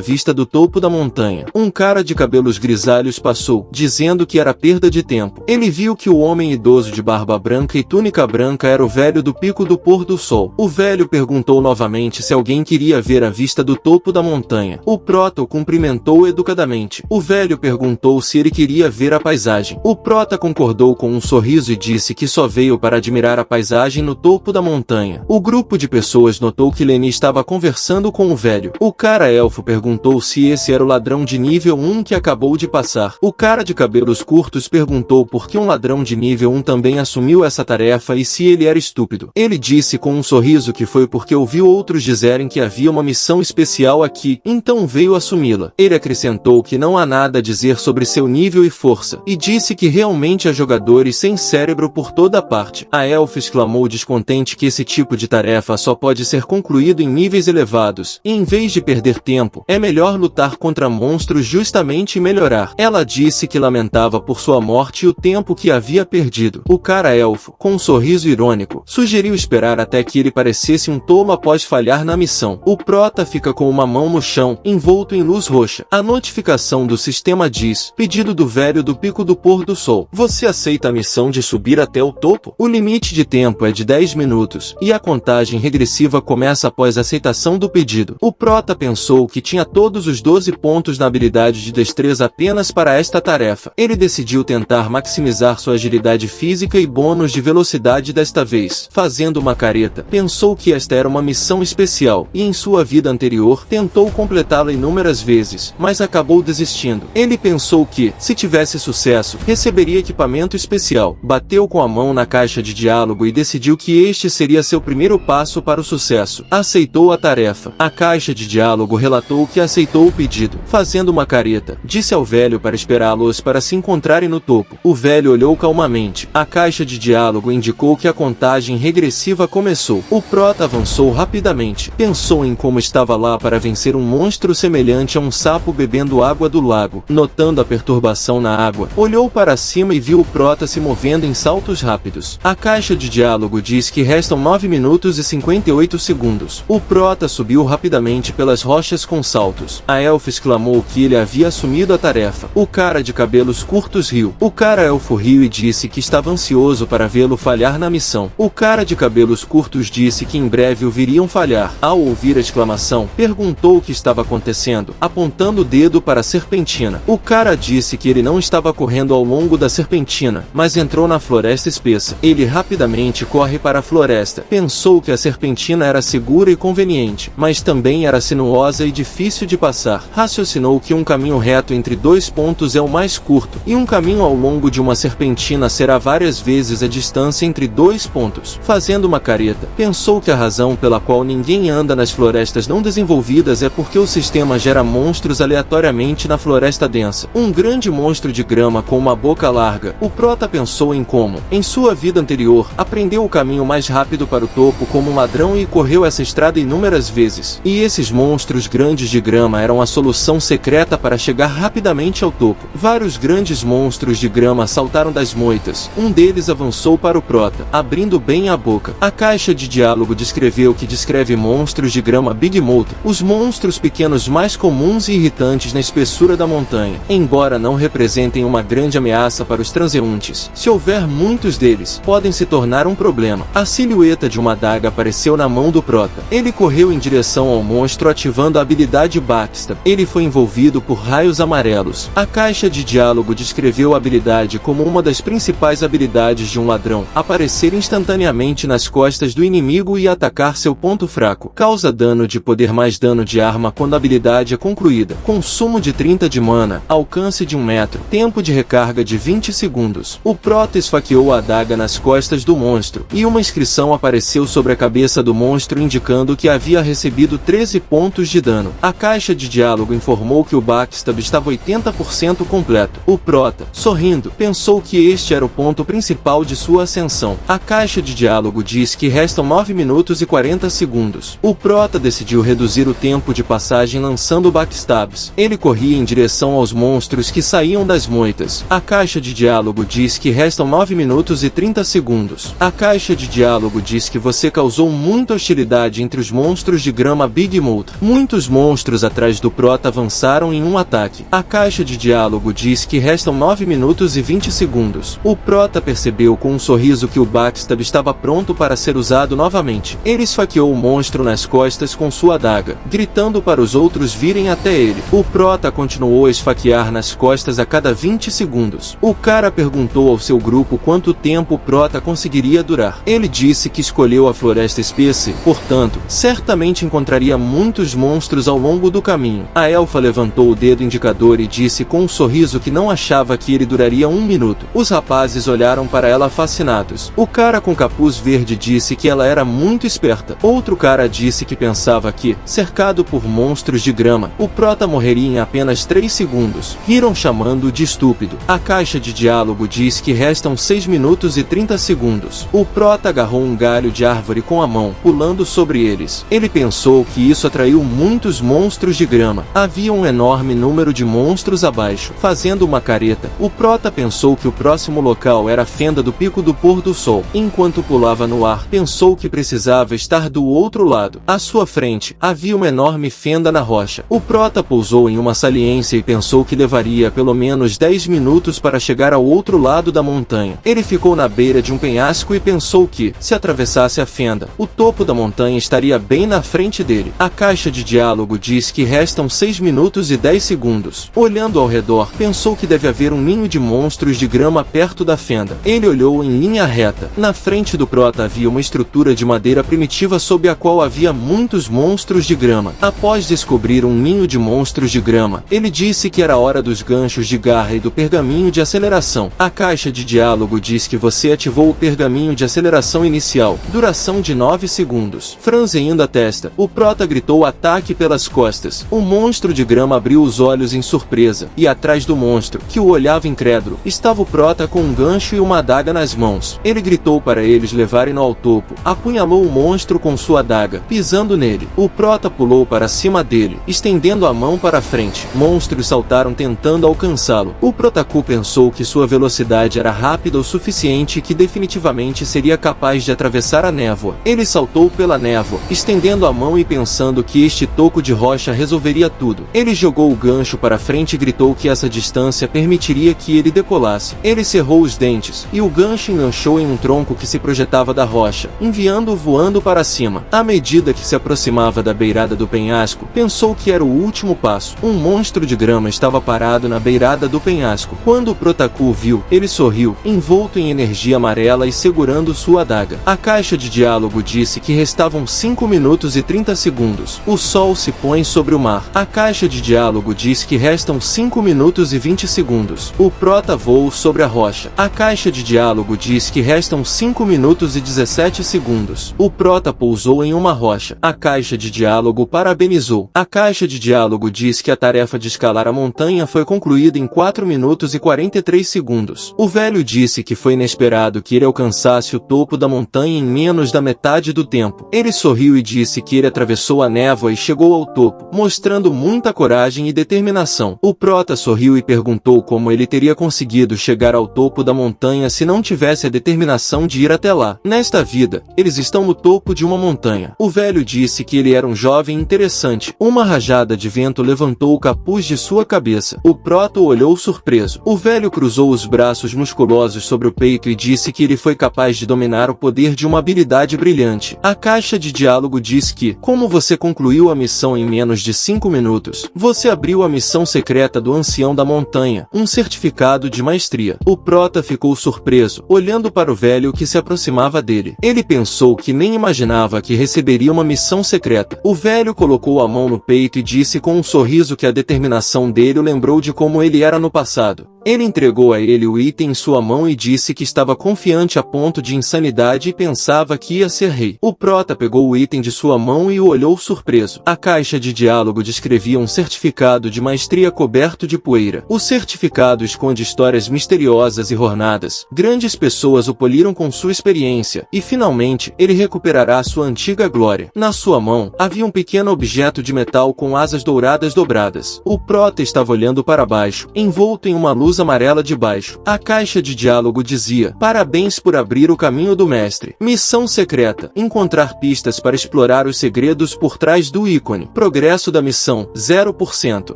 vista do topo da montanha. Um cara de cabelos grisalhos passou, dizendo que era perda de tempo. Ele viu que o homem idoso de barba branca e túnica branca era o velho do pico do pôr do sol. O velho perguntou novamente se alguém queria ver a vista do topo da montanha. O Prota o cumprimentou educadamente. O velho perguntou se ele queria ver a paisagem. O Prota concordou com um sorriso e disse que só veio para admirar a paisagem no topo da montanha. O grupo de pessoas notou que Lenny estava conversando com o velho. O cara elfo perguntou se esse era o ladrão de nível 1 que acabou de passar. O cara de cabelos curtos perguntou por que um ladrão de nível 1 também assumiu essa tarefa e se ele era estúpido. Ele disse com um sorriso que foi porque ouviu outros dizerem que havia uma missão especial aqui, então veio assumi-la. Ele acrescentou que não há nada a dizer sobre seu nível e força, e disse que realmente há jogadores sem cérebro por toda parte. A elfa exclamou descontente que esse tipo de tarefa só pode ser concluído em níveis elevados, e em vez de perder tempo, é melhor lutar contra monstros justamente e melhorar. Ela disse que lamentava por sua morte e o tempo que havia perdido. O cara elfo, com um sorriso irônico, sugeriu esperar até que ele parecesse um tolo após falhar na missão. O Prota fica com uma mão no chão, envolto em luz roxa. A notificação do sistema diz: pedido do velho do pico do pôr do sol. Você aceita a missão de subir até o topo? O limite de tempo é de 10 minutos, e a contagem regressiva começa após a aceitação do pedido. O Prota pensou que tinha todos os 12 pontos na habilidade de destreza apenas para esta tarefa. Ele decidiu tentar maximizar sua agilidade física e bônus de velocidade desta vez. Fazendo uma careta, pensou que esta era uma missão especial, e em sua vida anterior tentou completá-la inúmeras vezes, mas acabou desistindo. Ele pensou que, se tivesse sucesso, receberia equipamento especial. Bateu com a mão na caixa de diálogo e decidiu que este seria seu primeiro passo para o sucesso. Aceitou a tarefa. A caixa de diálogo relatou que aceitou o pedido. Fazendo uma careta, disse ao velho para esperá-los para se encontrarem no topo. O velho olhou calmamente. A caixa de diálogo indicou que a contagem regressiva começou. O Prota avançou rapidamente. Pensou em como estava lá para vencer um monstro semelhante a um sapo bebendo água do lago. Notando a perturbação na água, olhou para cima e viu o Prota se movendo em saltos rápidos. A caixa de diálogo diz que restam 9 minutos e 58 segundos. O Prota subiu rapidamente pelas rochas com saltos. A elfa exclamou que ele havia assumido a tarefa. O cara de cabelos curtos riu. O cara elfo riu e disse que estava ansioso para vê-lo falhar na missão. O cara de cabelos curtos disse que em breve o viriam falhar. Ao ouvir a exclamação, perguntou o que estava acontecendo, apontando o dedo para a serpentina. O cara disse que ele não estava correndo ao longo da serpentina, mas entrou na floresta espessa. Ele rapidamente corre para a floresta. Pensou que a serpentina era segura e conveniente, mas também era sinuosa e difícil de passar. Raciocinou que um caminho reto entre 2 pontos é o mais curto, e um caminho ao longo de uma serpentina será várias vezes a distância entre 2 pontos. Fazendo uma careta, pensou que a razão pela qual ninguém anda nas florestas não desenvolvidas é porque o sistema gera monstros aleatoriamente na floresta densa. Um grande monstro de grama com uma boca larga. O Prota pensou em como, em sua vida anterior, aprendeu o caminho mais rápido para o topo como um ladrão e correu essa estrada inúmeras vezes. E esses monstros grandes de grama eram a solução secreta para chegar rapidamente ao topo. Vários grandes monstros de grama saltaram das moitas. Um deles avançou para o Prota, abrindo bem a boca. A caixa de diálogo descreveu que descreve monstros de grama Big Mouth, os monstros pequenos mais comuns e irritantes na espessura da montanha. Embora não representem uma grande ameaça para os transeuntes, se houver muitos deles, podem se tornar um problema. A silhueta de uma adaga apareceu na mão do Prota. Ele correu em direção ao monstro ativando a habilidade Backstab. Ele foi envolvido por raios amarelos. A caixa de diálogo descreveu a habilidade como uma das principais habilidades de um ladrão: aparecer instantaneamente nas costas do inimigo e atacar seu ponto fraco. Causa dano de poder mais dano de arma quando a habilidade é concluída. Consumo de 30 de mana. Alcance de 1 metro. Tempo de recarga de 20 segundos. O Prota esfaqueou a adaga nas costas do monstro, e uma inscrição apareceu sobre a cabeça do monstro indicando que havia recebido 13 pontos de dano. A caixa de diálogo informou que o Backstab estava 80% completo. O Prota, sorrindo, pensou que este era o ponto principal de sua ascensão. A caixa de diálogo diz que restam 9 minutos e 40 segundos. O Prota decidiu reduzir o tempo de passagem lançando backstabs. Ele corria em direção aos monstros que saíam das moitas. A caixa de diálogo diz que restam 9 minutos e 30 segundos. A caixa de diálogo diz que você causou muita hostilidade entre os monstros de grama Big Mouth. Muitos monstros atrás do Prota avançaram em um ataque. A caixa de diálogo diz que restam 9 minutos e 20 segundos. O Prota percebeu com um sorriso que o backstab estava pronto para ser usado novamente. Ele esfaqueou o monstro nas costas com sua adaga, gritando para os outros virem até ele. O Prota continuou a esfaquear nas costas a cada 20 segundos. O cara perguntou ao seu grupo quanto tempo o Prota conseguiria durar. Ele disse que escolheu a floresta espessa, portanto, certamente encontraria muitos monstros ao longo do caminho. A elfa levantou o dedo indicador e disse com um sorriso que não achava que ele duraria 1 minuto. Os rapazes olharam para ela fascinados. O cara com capuz verde disse que ela era muito esperta. Outro cara disse que pensava que, cercado por monstros de grama, o Prota morreria em apenas 3 segundos. Riram chamando-o de estúpido. A caixa de diálogo diz que restam 6 minutos e 30 segundos. O Prota agarrou um galho de árvore com a mão, pulando sobre eles. Ele pensou que isso atraiu muitos monstros de grama. Havia um enorme número de monstros abaixo. Fazendo uma careta, o Prota pensou que o próximo local era a fenda do pico do pôr do sol. Enquanto pulava no ar, pensou que precisava estar do outro lado. À sua frente, havia uma enorme fenda na rocha. O Prota pousou em uma saliência e pensou que levaria pelo menos 10 minutos para chegar ao outro lado da montanha. Ele ficou na beira de um penhasco e pensou que, se atravessasse a fenda, o topo da montanha estaria bem na frente dele. A caixa de diálogo diz que restam 6 minutos e 10 segundos. Olhando ao redor, pensou que deve haver um ninho de monstros de grama perto da fenda. Ele olhou em linha reta. Na frente do Prota havia uma estrutura de madeira primitiva sob a qual havia muitos monstros de grama. Após descobrir um ninho de monstros de grama, ele disse que era hora dos ganchos de garra e do pergaminho de aceleração. A caixa de diálogo diz que você ativou o pergaminho de aceleração inicial. Duração de 9 segundos. Franzindo a testa, o Prota gritou ataque pelas costas. O monstro de grama abriu os olhos em surpresa, e atrás do monstro, que o olhava incrédulo, estava o Prota com um gancho e uma adaga nas mãos. Ele gritou para eles levarem-no ao topo. Apunhalou o monstro com sua adaga, pisando nele. O Prota pulou para cima dele, estendendo a mão para frente. Monstros saltaram tentando alcançá-lo. O Protaku pensou que sua velocidade era rápida o suficiente e que definitivamente seria capaz de atravessar a névoa. Ele saltou pela névoa, estendendo a mão e pensando que este toco de rocha resolveria tudo. Ele jogou o gancho para frente e gritou que essa distância permitiria que ele decolasse. Ele cerrou os dentes, e o gancho enganchou em um tronco que se projetava da rocha, enviando-o voando para cima. À medida que se aproximava da beirada do penhasco, pensou que era o último passo. Um monstro de grama estava parado na beirada do penhasco. Quando o Protaku o viu, ele sorriu, envolto em energia amarela e segurando sua adaga. A caixa de diálogo disse que restavam 5 minutos e 30 segundos. O sol se põe sobre o mar. A caixa de diálogo diz que restam 5 minutos e 20 segundos. O Prota voou sobre a rocha. A caixa de diálogo diz que restam 5 minutos e 17 segundos. O Prota pousou em uma rocha. A caixa de diálogo parabenizou. A caixa de diálogo diz que a tarefa de escalar a montanha foi concluída em 4 minutos e 43 segundos. O velho disse que foi inesperado que ele alcançasse o topo da montanha em menos da metade do tempo. Ele sorriu e disse que ele atravessou a névoa e chegou ao topo, mostrando muita coragem e determinação. O Prota sorriu e perguntou como ele teria conseguido chegar ao topo da montanha se não tivesse a determinação de ir até lá. Nesta vida, eles estão no topo de uma montanha. O velho disse que ele era um jovem interessante. Uma rajada de vento levantou o capuz de sua cabeça. O Prota olhou surpreso. O velho cruzou os braços musculosos sobre o peito e disse que ele foi capaz de dominar o poder de uma habilidade brilhante. A caixa de diálogo diz que, como você concluiu a missão em menos de 5 minutos, você abriu a missão secreta do Ancião da Montanha, um certificado de maestria. O Prota ficou surpreso, olhando para o velho que se aproximava dele. Ele pensou que nem imaginava que receberia uma missão secreta. O velho colocou a mão no peito e disse com um sorriso que a determinação dele o lembrou de como ele era no passado. Ele entregou a ele o item em sua mão e disse que estava confiante a ponto de insanidade e pensava que ia ser rei. O Prota pegou o item de sua mão e o olhou surpreso. A caixa de diálogo descrevia um certificado de maestria coberto de poeira. O certificado esconde histórias misteriosas e ornadas. Grandes pessoas o poliram com sua experiência, e finalmente, ele recuperará sua antiga glória. Na sua mão, havia um pequeno objeto de metal com asas douradas dobradas. O Prota estava olhando para baixo, envolto em uma luz amarela de baixo. A caixa de diálogo dizia: parabéns por abrir o o caminho do mestre. Missão secreta: encontrar pistas para explorar os segredos por trás do ícone. Progresso da missão: 0%.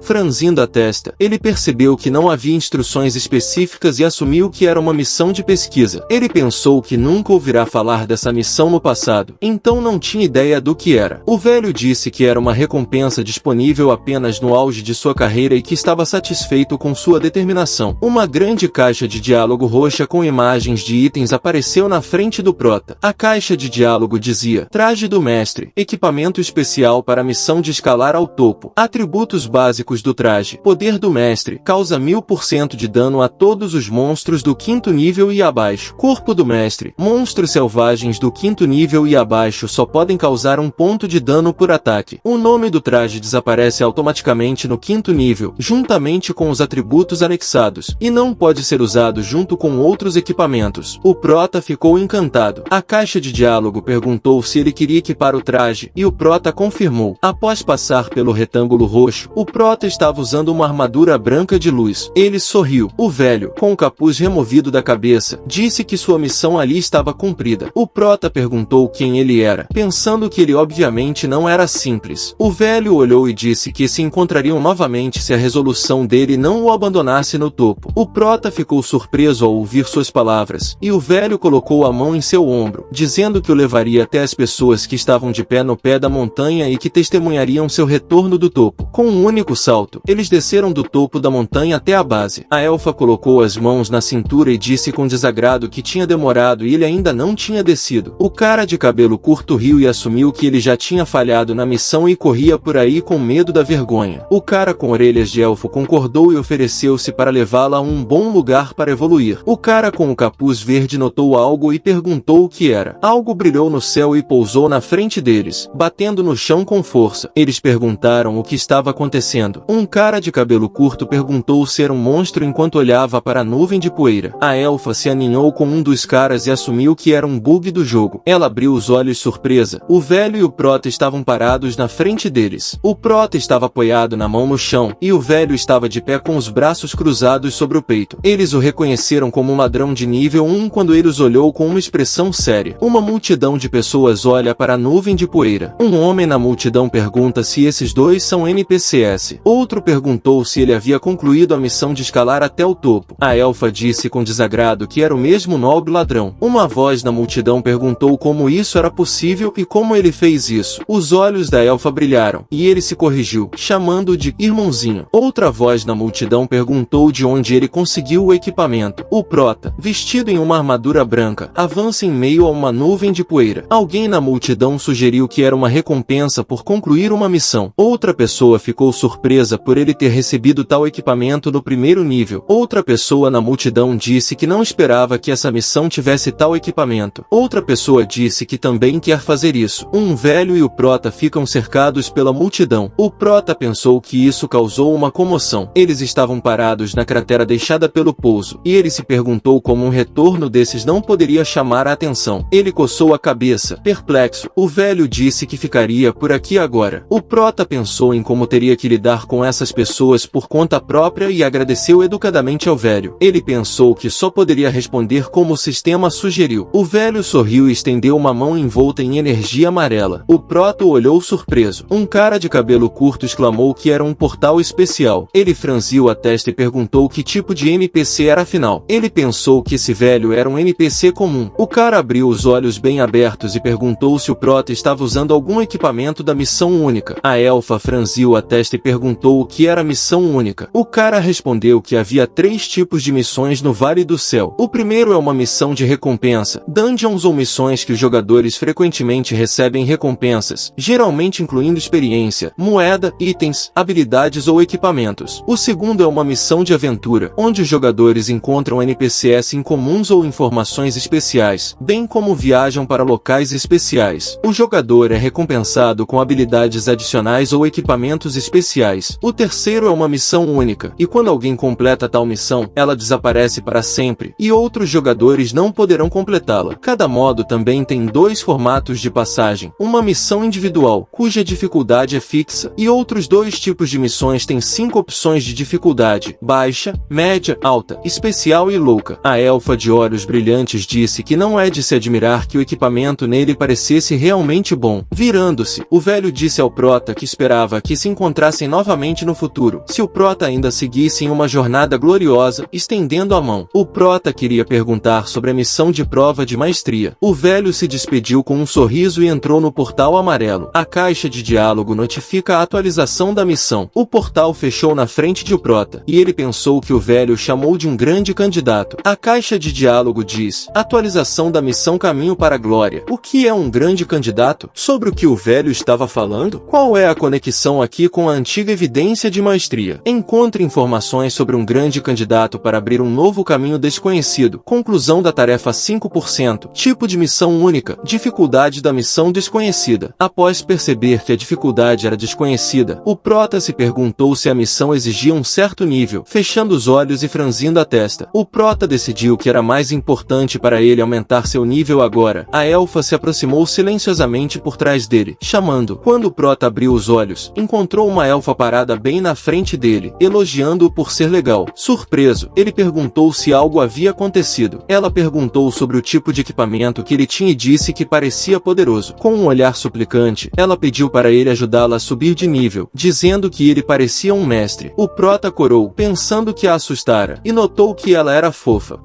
Franzindo a testa, ele percebeu que não havia instruções específicas e assumiu que era uma missão de pesquisa. Ele pensou que nunca ouvirá falar dessa missão no passado, então não tinha ideia do que era. O velho disse que era uma recompensa disponível apenas no auge de sua carreira e que estava satisfeito com sua determinação. Uma grande caixa de diálogo roxa com imagens de itens apareceu na frente do prota. A caixa de diálogo dizia: traje do mestre, equipamento especial para a missão de escalar ao topo. Atributos básicos do traje: poder do mestre, causa 1000% de dano a todos os monstros do 5º nível e abaixo. Corpo do mestre: monstros selvagens do 5º nível e abaixo só podem causar 1 ponto de dano por ataque. O nome do traje desaparece automaticamente no 5º nível, juntamente com os atributos anexados, e não pode ser usado junto com outros equipamentos. O prota ficou encantado. A caixa de diálogo perguntou se ele queria equipar o traje, e o prota confirmou. Após passar pelo retângulo roxo, o prota estava usando uma armadura branca de luz. Ele sorriu. O velho, com o capuz removido da cabeça, disse que sua missão ali estava cumprida. O prota perguntou quem ele era, pensando que ele obviamente não era simples. O velho olhou e disse que se encontrariam novamente se a resolução dele não o abandonasse no topo. O prota ficou surpreso ao ouvir suas palavras, e o velho colocou a mão em seu ombro, dizendo que o levaria até as pessoas que estavam de pé no pé da montanha e que testemunhariam seu retorno do topo. Com um único salto, eles desceram do topo da montanha até a base. A elfa colocou as mãos na cintura e disse com desagrado que tinha demorado e ele ainda não tinha descido. O cara de cabelo curto riu e assumiu que ele já tinha falhado na missão e corria por aí com medo da vergonha. O cara com orelhas de elfo concordou e ofereceu-se para levá-la a um bom lugar para evoluir. O cara com o capuz verde notou algo e perguntou o que era. Algo brilhou no céu e pousou na frente deles, batendo no chão com força. Eles perguntaram o que estava acontecendo. Um cara de cabelo curto perguntou se era um monstro enquanto olhava para a nuvem de poeira. A elfa se aninhou com um dos caras e assumiu que era um bug do jogo. Ela abriu os olhos surpresa. O velho e o prota estavam parados na frente deles. O prota estava apoiado na mão no chão, e o velho estava de pé com os braços cruzados sobre o peito. Eles o reconheceram como um ladrão de nível 1 quando ele os olhou com uma expressão séria. Uma multidão de pessoas olha para a nuvem de poeira. Um homem na multidão pergunta se esses dois são NPCs. Outro perguntou se ele havia concluído a missão de escalar até o topo. A elfa disse com desagrado que era o mesmo nobre ladrão. Uma voz na multidão perguntou como isso era possível e como ele fez isso. Os olhos da elfa brilharam, e ele se corrigiu, chamando-o de irmãozinho. Outra voz na multidão perguntou de onde ele conseguiu o equipamento. O prota, vestido em uma armadura branca, avança em meio a uma nuvem de poeira. Alguém na multidão sugeriu que era uma recompensa por concluir uma missão. Outra pessoa ficou surpresa por ele ter recebido tal equipamento no 1º nível. Outra pessoa na multidão disse que não esperava que essa missão tivesse tal equipamento. Outra pessoa disse que também quer fazer isso. Um velho e o prota ficam cercados pela multidão. O prota pensou que isso causou uma comoção. Eles estavam parados na cratera deixada pelo pouso, e ele se perguntou como um retorno desses não poderia chamar a atenção. Ele coçou a cabeça, perplexo. O velho disse que ficaria por aqui agora. O prota pensou em como teria que lidar com essas pessoas por conta própria e agradeceu educadamente ao velho. Ele pensou que só poderia responder como o sistema sugeriu. O velho sorriu e estendeu uma mão envolta em energia amarela. O prota olhou surpreso. Um cara de cabelo curto exclamou que era um portal especial. Ele franziu a testa e perguntou que tipo de NPC era afinal. Ele pensou que esse velho era um NPC comum. O cara abriu os olhos bem abertos e perguntou se o prota estava usando algum equipamento da missão única. A elfa franziu a testa e perguntou o que era missão única. O cara respondeu que havia 3 tipos de missões no Vale do Céu. O primeiro é uma missão de recompensa, dungeons ou missões que os jogadores frequentemente recebem recompensas, geralmente incluindo experiência, moeda, itens, habilidades ou equipamentos. O segundo é uma missão de aventura, onde os jogadores encontram NPCs incomuns ou informações especiais, bem como viajam para locais especiais. O jogador é recompensado com habilidades adicionais ou equipamentos especiais. O terceiro é uma missão única, e quando alguém completa tal missão, ela desaparece para sempre, e outros jogadores não poderão completá-la. Cada modo também tem 2 formatos de passagem, uma missão individual, cuja dificuldade é fixa, e outros 2 tipos de missões têm 5 opções de dificuldade: baixa, média, alta, especial e louca. A elfa de olhos brilhantes disse que não é de se admirar que o equipamento nele parecesse realmente bom. Virando-se, o velho disse ao Prota que esperava que se encontrassem novamente no futuro, se o Prota ainda seguisse em uma jornada gloriosa, estendendo a mão. O Prota queria perguntar sobre a missão de prova de maestria. O velho se despediu com um sorriso e entrou no portal amarelo. A caixa de diálogo notifica a atualização da missão. O portal fechou na frente de o Prota, e ele pensou que o velho chamou de um grande candidato. A caixa de diálogo diz: atualização da missão Caminho para a Glória. O que é um grande candidato? Sobre o que o velho estava falando? Qual é a conexão aqui com a antiga evidência de maestria? Encontre informações sobre um grande candidato para abrir um novo caminho desconhecido. Conclusão da tarefa 5%. Tipo de missão única. Dificuldade da missão desconhecida. Após perceber que a dificuldade era desconhecida, o Prota se perguntou se a missão exigia um certo nível, fechando os olhos e franzindo a testa. O Prota decidiu que era mais importante para ele aumentar seu nível agora. A elfa se aproximou silenciosamente por trás dele, chamando. Quando o Prota abriu os olhos, encontrou uma elfa parada bem na frente dele, elogiando-o por ser legal. Surpreso, ele perguntou se algo havia acontecido. Ela perguntou sobre o tipo de equipamento que ele tinha e disse que parecia poderoso. Com um olhar suplicante, ela pediu para ele ajudá-la a subir de nível, dizendo que ele parecia um mestre. O Prota corou, pensando que a assustara, e notou que ela era fofa.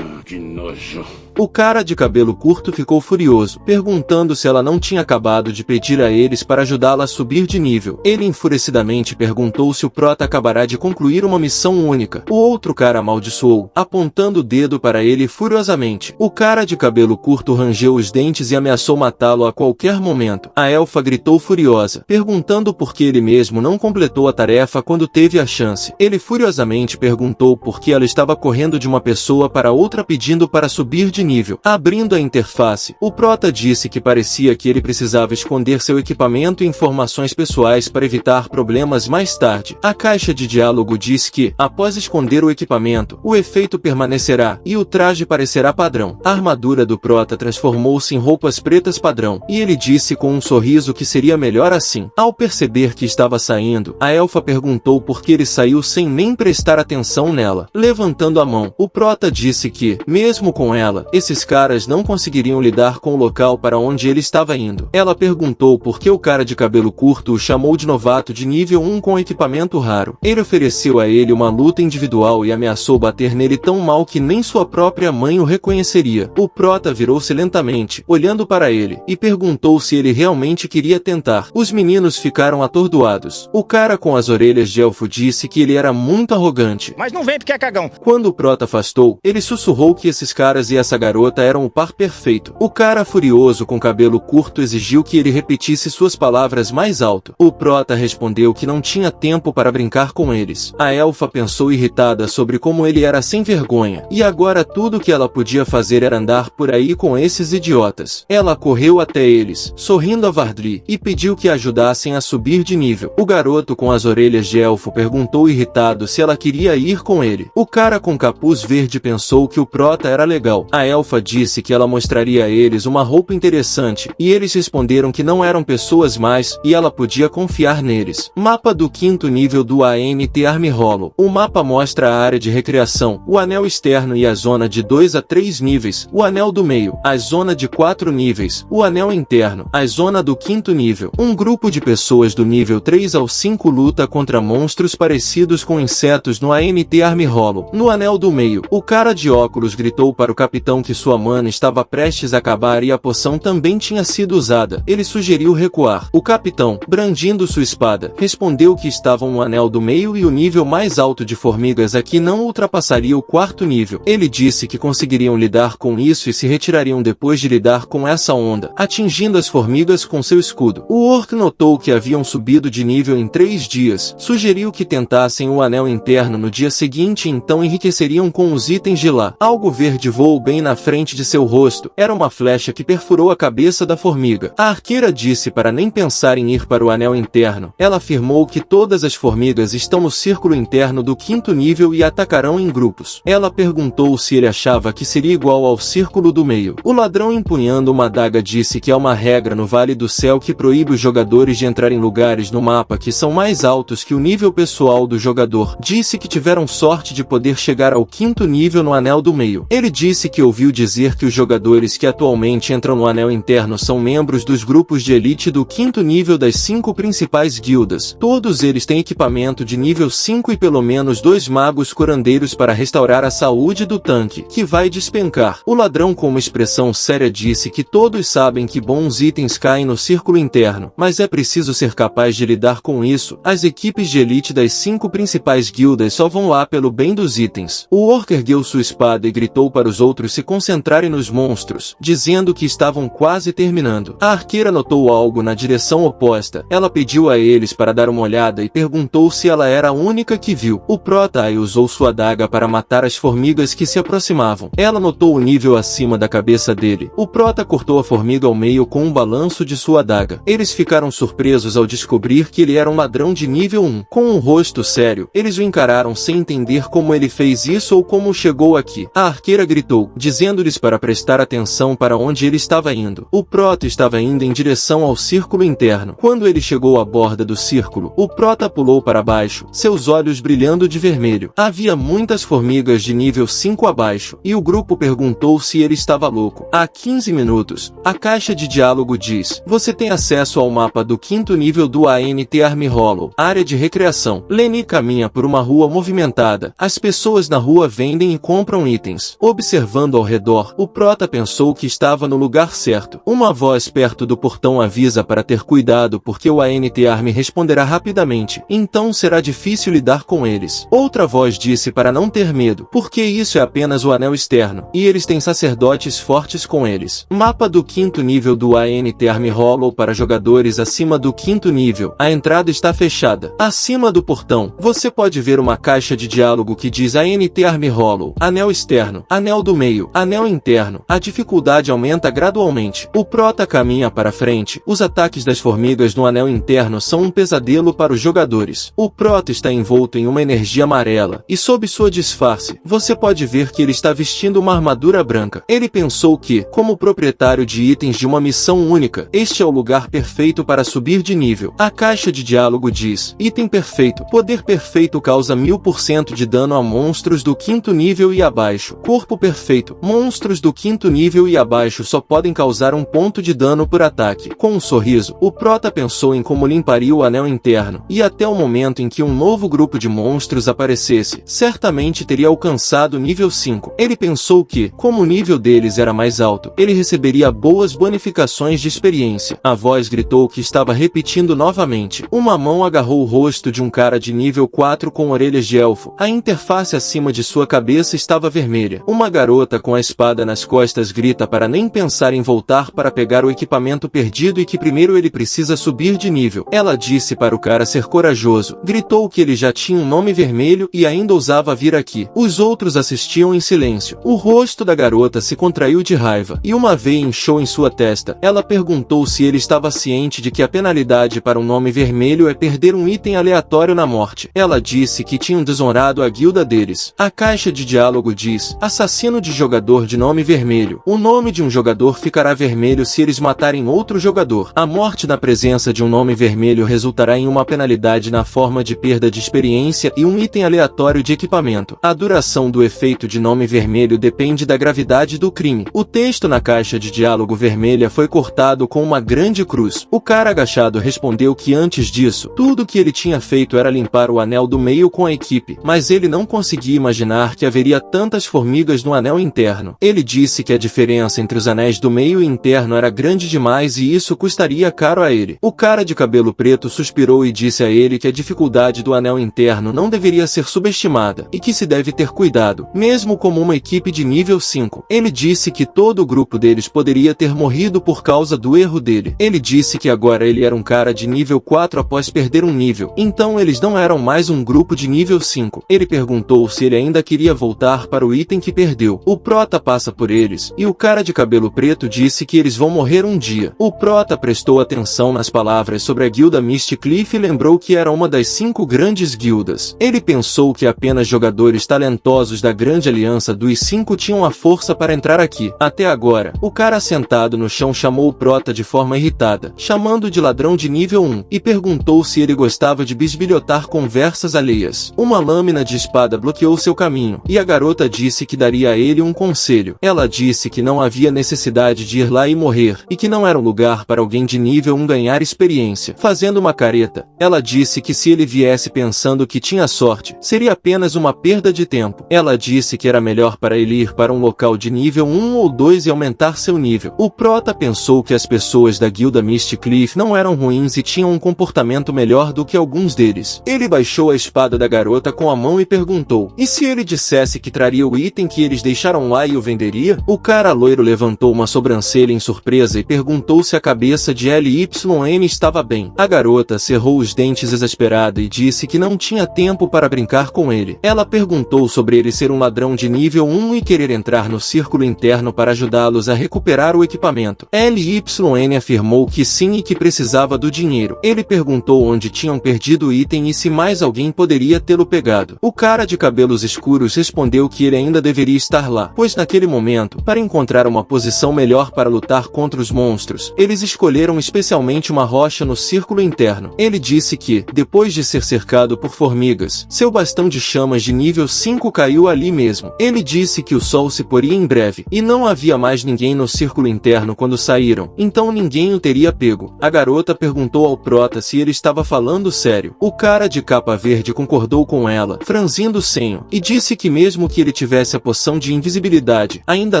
Que nojo. O cara de cabelo curto ficou furioso, perguntando se ela não tinha acabado de pedir a eles para ajudá-la a subir de nível. Ele enfurecidamente perguntou se o Prota acabará de concluir uma missão única. O outro cara amaldiçoou, apontando o dedo para ele furiosamente. O cara de cabelo curto rangeu os dentes e ameaçou matá-lo a qualquer momento. A elfa gritou furiosa, perguntando por que ele mesmo não completou a tarefa quando teve a chance. Ele furiosamente perguntou por que ela estava correndo de uma pessoa para outra pedindo para subir de nível. Abrindo a interface, o Prota disse que parecia que ele precisava esconder seu equipamento e informações pessoais para evitar problemas mais tarde. A caixa de diálogo diz que, após esconder o equipamento, o efeito permanecerá e o traje parecerá padrão. A armadura do Prota transformou-se em roupas pretas padrão, e ele disse com um sorriso que seria melhor assim. Ao perceber que estava saindo, a elfa perguntou por que ele saiu sem nem prestar atenção nela. Levantando a mão, o Prota disse que, mesmo com ela, esses caras não conseguiriam lidar com o local para onde ele estava indo. Ela perguntou por que o cara de cabelo curto o chamou de novato de nível 1 com equipamento raro. Ele ofereceu a ele uma luta individual e ameaçou bater nele tão mal que nem sua própria mãe o reconheceria. O Prota virou-se lentamente, olhando para ele, e perguntou se ele realmente queria tentar. Os meninos ficaram atordoados. O cara com as orelhas de elfo disse que ele era muito arrogante. Mas não vem porque é cagão. Quando o Prota afastou, ele sussurrou que esses caras e essa garota eram o par perfeito. O cara furioso com cabelo curto exigiu que ele repetisse suas palavras mais alto. O Prota respondeu que não tinha tempo para brincar com eles. A elfa pensou irritada sobre como ele era sem vergonha, e agora tudo que ela podia fazer era andar por aí com esses idiotas. Ela correu até eles, sorrindo a Vardri, e pediu que a ajudassem a subir de nível. O garoto com as orelhas de elfo perguntou irritado se ela queria ir com ele. O cara com capuz verde pensou que o Prota era legal. A elfa disse que ela mostraria a eles uma roupa interessante, e eles responderam que não eram pessoas mais, e ela podia confiar neles. Mapa do 5º nível do ANT Army Hollow. O mapa mostra a área de recreação, o anel externo e a zona de 2 a 3 níveis, o anel do meio, a zona de 4 níveis, o anel interno, a zona do 5º nível. Um grupo de pessoas do nível 3 ao 5 luta contra monstros parecidos com insetos no ANT Army Hollow. No anel do meio, o cara de óculos gritou para o capitão que sua mana estava prestes a acabar e a poção também tinha sido usada. Ele sugeriu recuar. O capitão, brandindo sua espada, respondeu que estavam no anel do meio e o nível mais alto de formigas aqui não ultrapassaria o 4º nível. Ele disse que conseguiriam lidar com isso e se retirariam depois de lidar com essa onda, atingindo as formigas com seu escudo. O orc notou que haviam subido de nível em 3 dias, sugeriu que tentassem o anel interno no dia seguinte e então enriqueceriam com os itens de lá. Algo verde voou bem na frente de seu rosto. Era uma flecha que perfurou a cabeça da formiga. A arqueira disse para nem pensar em ir para o anel interno. Ela afirmou que todas as formigas estão no círculo interno do 5º nível e atacarão em grupos. Ela perguntou se ele achava que seria igual ao círculo do meio. O ladrão empunhando uma adaga disse que há uma regra no Vale do Céu que proíbe os jogadores de entrar em lugares no mapa que são mais altos que o nível pessoal do jogador. Disse que tiveram sorte de poder chegar ao 5º nível no anel do meio. Ele disse que ouviu ouviu dizer que os jogadores que atualmente entram no Anel Interno são membros dos grupos de elite do 5º nível das 5 principais guildas. Todos eles têm equipamento de nível 5 e pelo menos 2 magos curandeiros para restaurar a saúde do tanque, que vai despencar. O ladrão, com uma expressão séria, disse que todos sabem que bons itens caem no círculo interno, mas é preciso ser capaz de lidar com isso. As equipes de elite das 5 principais guildas só vão lá pelo bem dos itens. O orc ergueu sua espada e gritou para os outros se concentrarem nos monstros, dizendo que estavam quase terminando. A arqueira notou algo na direção oposta. Ela pediu a eles para dar uma olhada e perguntou se ela era a única que viu. O prota usou sua adaga para matar as formigas que se aproximavam. Ela notou o nível acima da cabeça dele. O prota cortou a formiga ao meio com um balanço de sua adaga. Eles ficaram surpresos ao descobrir que ele era um ladrão de nível 1. Com um rosto sério, eles o encararam sem entender como ele fez isso ou como chegou aqui. A arqueira gritou, dizendo-lhes para prestar atenção para onde ele estava indo. O prota estava indo em direção ao círculo interno. Quando ele chegou à borda do círculo, o prota pulou para baixo, seus olhos brilhando de vermelho. Havia muitas formigas de nível 5 abaixo, e o grupo perguntou se ele estava louco. Há 15 minutos, a caixa de diálogo diz: você tem acesso ao mapa do 5º nível do ANT Army Hollow, área de recreação. Lenny caminha por uma rua movimentada. As pessoas na rua vendem e compram itens. Observando ao redor, o prota pensou que estava no lugar certo. Uma voz perto do portão avisa para ter cuidado porque o ANT Army responderá rapidamente, então será difícil lidar com eles. Outra voz disse para não ter medo, porque isso é apenas o anel externo, e eles têm sacerdotes fortes com eles. Mapa do 5º nível do ANT Army Hollow para jogadores acima do 5º nível. A entrada está fechada. Acima do portão, você pode ver uma caixa de diálogo que diz ANT Army Hollow, anel externo, anel do meio, anel interno. A dificuldade aumenta gradualmente. O prota caminha para frente. Os ataques das formigas no anel interno são um pesadelo para os jogadores. O prota está envolto em uma energia amarela, e sob sua disfarce, você pode ver que ele está vestindo uma armadura branca. Ele pensou que, como proprietário de itens de uma missão única, este é o lugar perfeito para subir de nível. A caixa de diálogo diz: item perfeito. Poder perfeito causa 1000% de dano a monstros do 5º nível e abaixo. Corpo perfeito. Monstros do 5º nível e abaixo só podem causar 1 ponto de dano por ataque. Com um sorriso, o prota pensou em como limparia o anel interno, e até o momento em que um novo grupo de monstros aparecesse, certamente teria alcançado nível 5. Ele pensou que, como o nível deles era mais alto, ele receberia boas bonificações de experiência. A voz gritou que estava repetindo novamente. Uma mão agarrou o rosto de um cara de nível 4 com orelhas de elfo. A interface acima de sua cabeça estava vermelha. Uma garota com a espada nas costas grita para nem pensar em voltar para pegar o equipamento perdido e que primeiro ele precisa subir de nível. Ela disse para o cara ser corajoso. Gritou que ele já tinha um nome vermelho e ainda ousava vir aqui. Os outros assistiam em silêncio. O rosto da garota se contraiu de raiva, e uma veia inchou em sua testa. Ela perguntou se ele estava ciente de que a penalidade para um nome vermelho é perder um item aleatório na morte. Ela disse que tinham desonrado a guilda deles. A caixa de diálogo diz: assassino de jogador de nome vermelho. O nome de um jogador ficará vermelho se eles matarem outro jogador. A morte na presença de um nome vermelho resultará em uma penalidade na forma de perda de experiência e um item aleatório de equipamento. A duração do efeito de nome vermelho depende da gravidade do crime. O texto na caixa de diálogo vermelha foi cortado com uma grande cruz. O cara agachado respondeu que antes disso, tudo que ele tinha feito era limpar o anel do meio com a equipe, mas ele não conseguia imaginar que haveria tantas formigas no anel interno. Ele disse que a diferença entre os anéis do meio e interno era grande demais e isso custaria caro a ele. O cara de cabelo preto suspirou e disse a ele que a dificuldade do anel interno não deveria ser subestimada e que se deve ter cuidado, mesmo como uma equipe de nível 5. Ele disse que todo o grupo deles poderia ter morrido por causa do erro dele. Ele disse que agora ele era um cara de nível 4 após perder um nível, então eles não eram mais um grupo de nível 5. Ele perguntou se ele ainda queria voltar para o item que perdeu. O prota passa por eles, e o cara de cabelo preto disse que eles vão morrer um dia. O prota prestou atenção nas palavras sobre a guilda Misty Cliff e lembrou que era uma das 5 grandes guildas. Ele pensou que apenas jogadores talentosos da grande aliança dos 5 tinham a força para entrar aqui. Até agora, o cara sentado no chão chamou o prota de forma irritada, chamando de ladrão de nível 1, e perguntou se ele gostava de bisbilhotar conversas alheias. Uma lâmina de espada bloqueou seu caminho, e a garota disse que daria a ele um conselho. Ela disse que não havia necessidade de ir lá e morrer, e que não era um lugar para alguém de nível 1 ganhar experiência. Fazendo uma careta, ela disse que se ele viesse pensando que tinha sorte, seria apenas uma perda de tempo. Ela disse que era melhor para ele ir para um local de nível 1 ou 2 e aumentar seu nível. O prota pensou que as pessoas da guilda Misty Cliff não eram ruins e tinham um comportamento melhor do que alguns deles. Ele baixou a espada da garota com a mão e perguntou: e se ele dissesse que traria o item que eles deixaram lá e o venderia? O cara loiro levantou uma sobrancelha em surpresa e perguntou se a cabeça de LYN estava bem. A garota cerrou os dentes exasperada e disse que não tinha tempo para brincar com ele. Ela perguntou sobre ele ser um ladrão de nível 1 e querer entrar no círculo interno para ajudá-los a recuperar o equipamento. LYN afirmou que sim e que precisava do dinheiro. Ele perguntou onde tinham perdido o item e se mais alguém poderia tê-lo pegado. O cara de cabelos escuros respondeu que ele ainda deveria estar lá, pois naquele momento, para encontrar uma posição melhor para lutar contra os monstros, eles escolheram especialmente uma rocha no círculo interno. Ele disse que, depois de ser cercado por formigas, seu bastão de chamas de nível 5 caiu ali mesmo. Ele disse que o sol se poria em breve, e não havia mais ninguém no círculo interno quando saíram, então ninguém o teria pego. A garota perguntou ao prota se ele estava falando sério. O cara de capa verde concordou com ela, franzindo o senho, e disse que mesmo que ele tivesse a poção de invisibilidade, ainda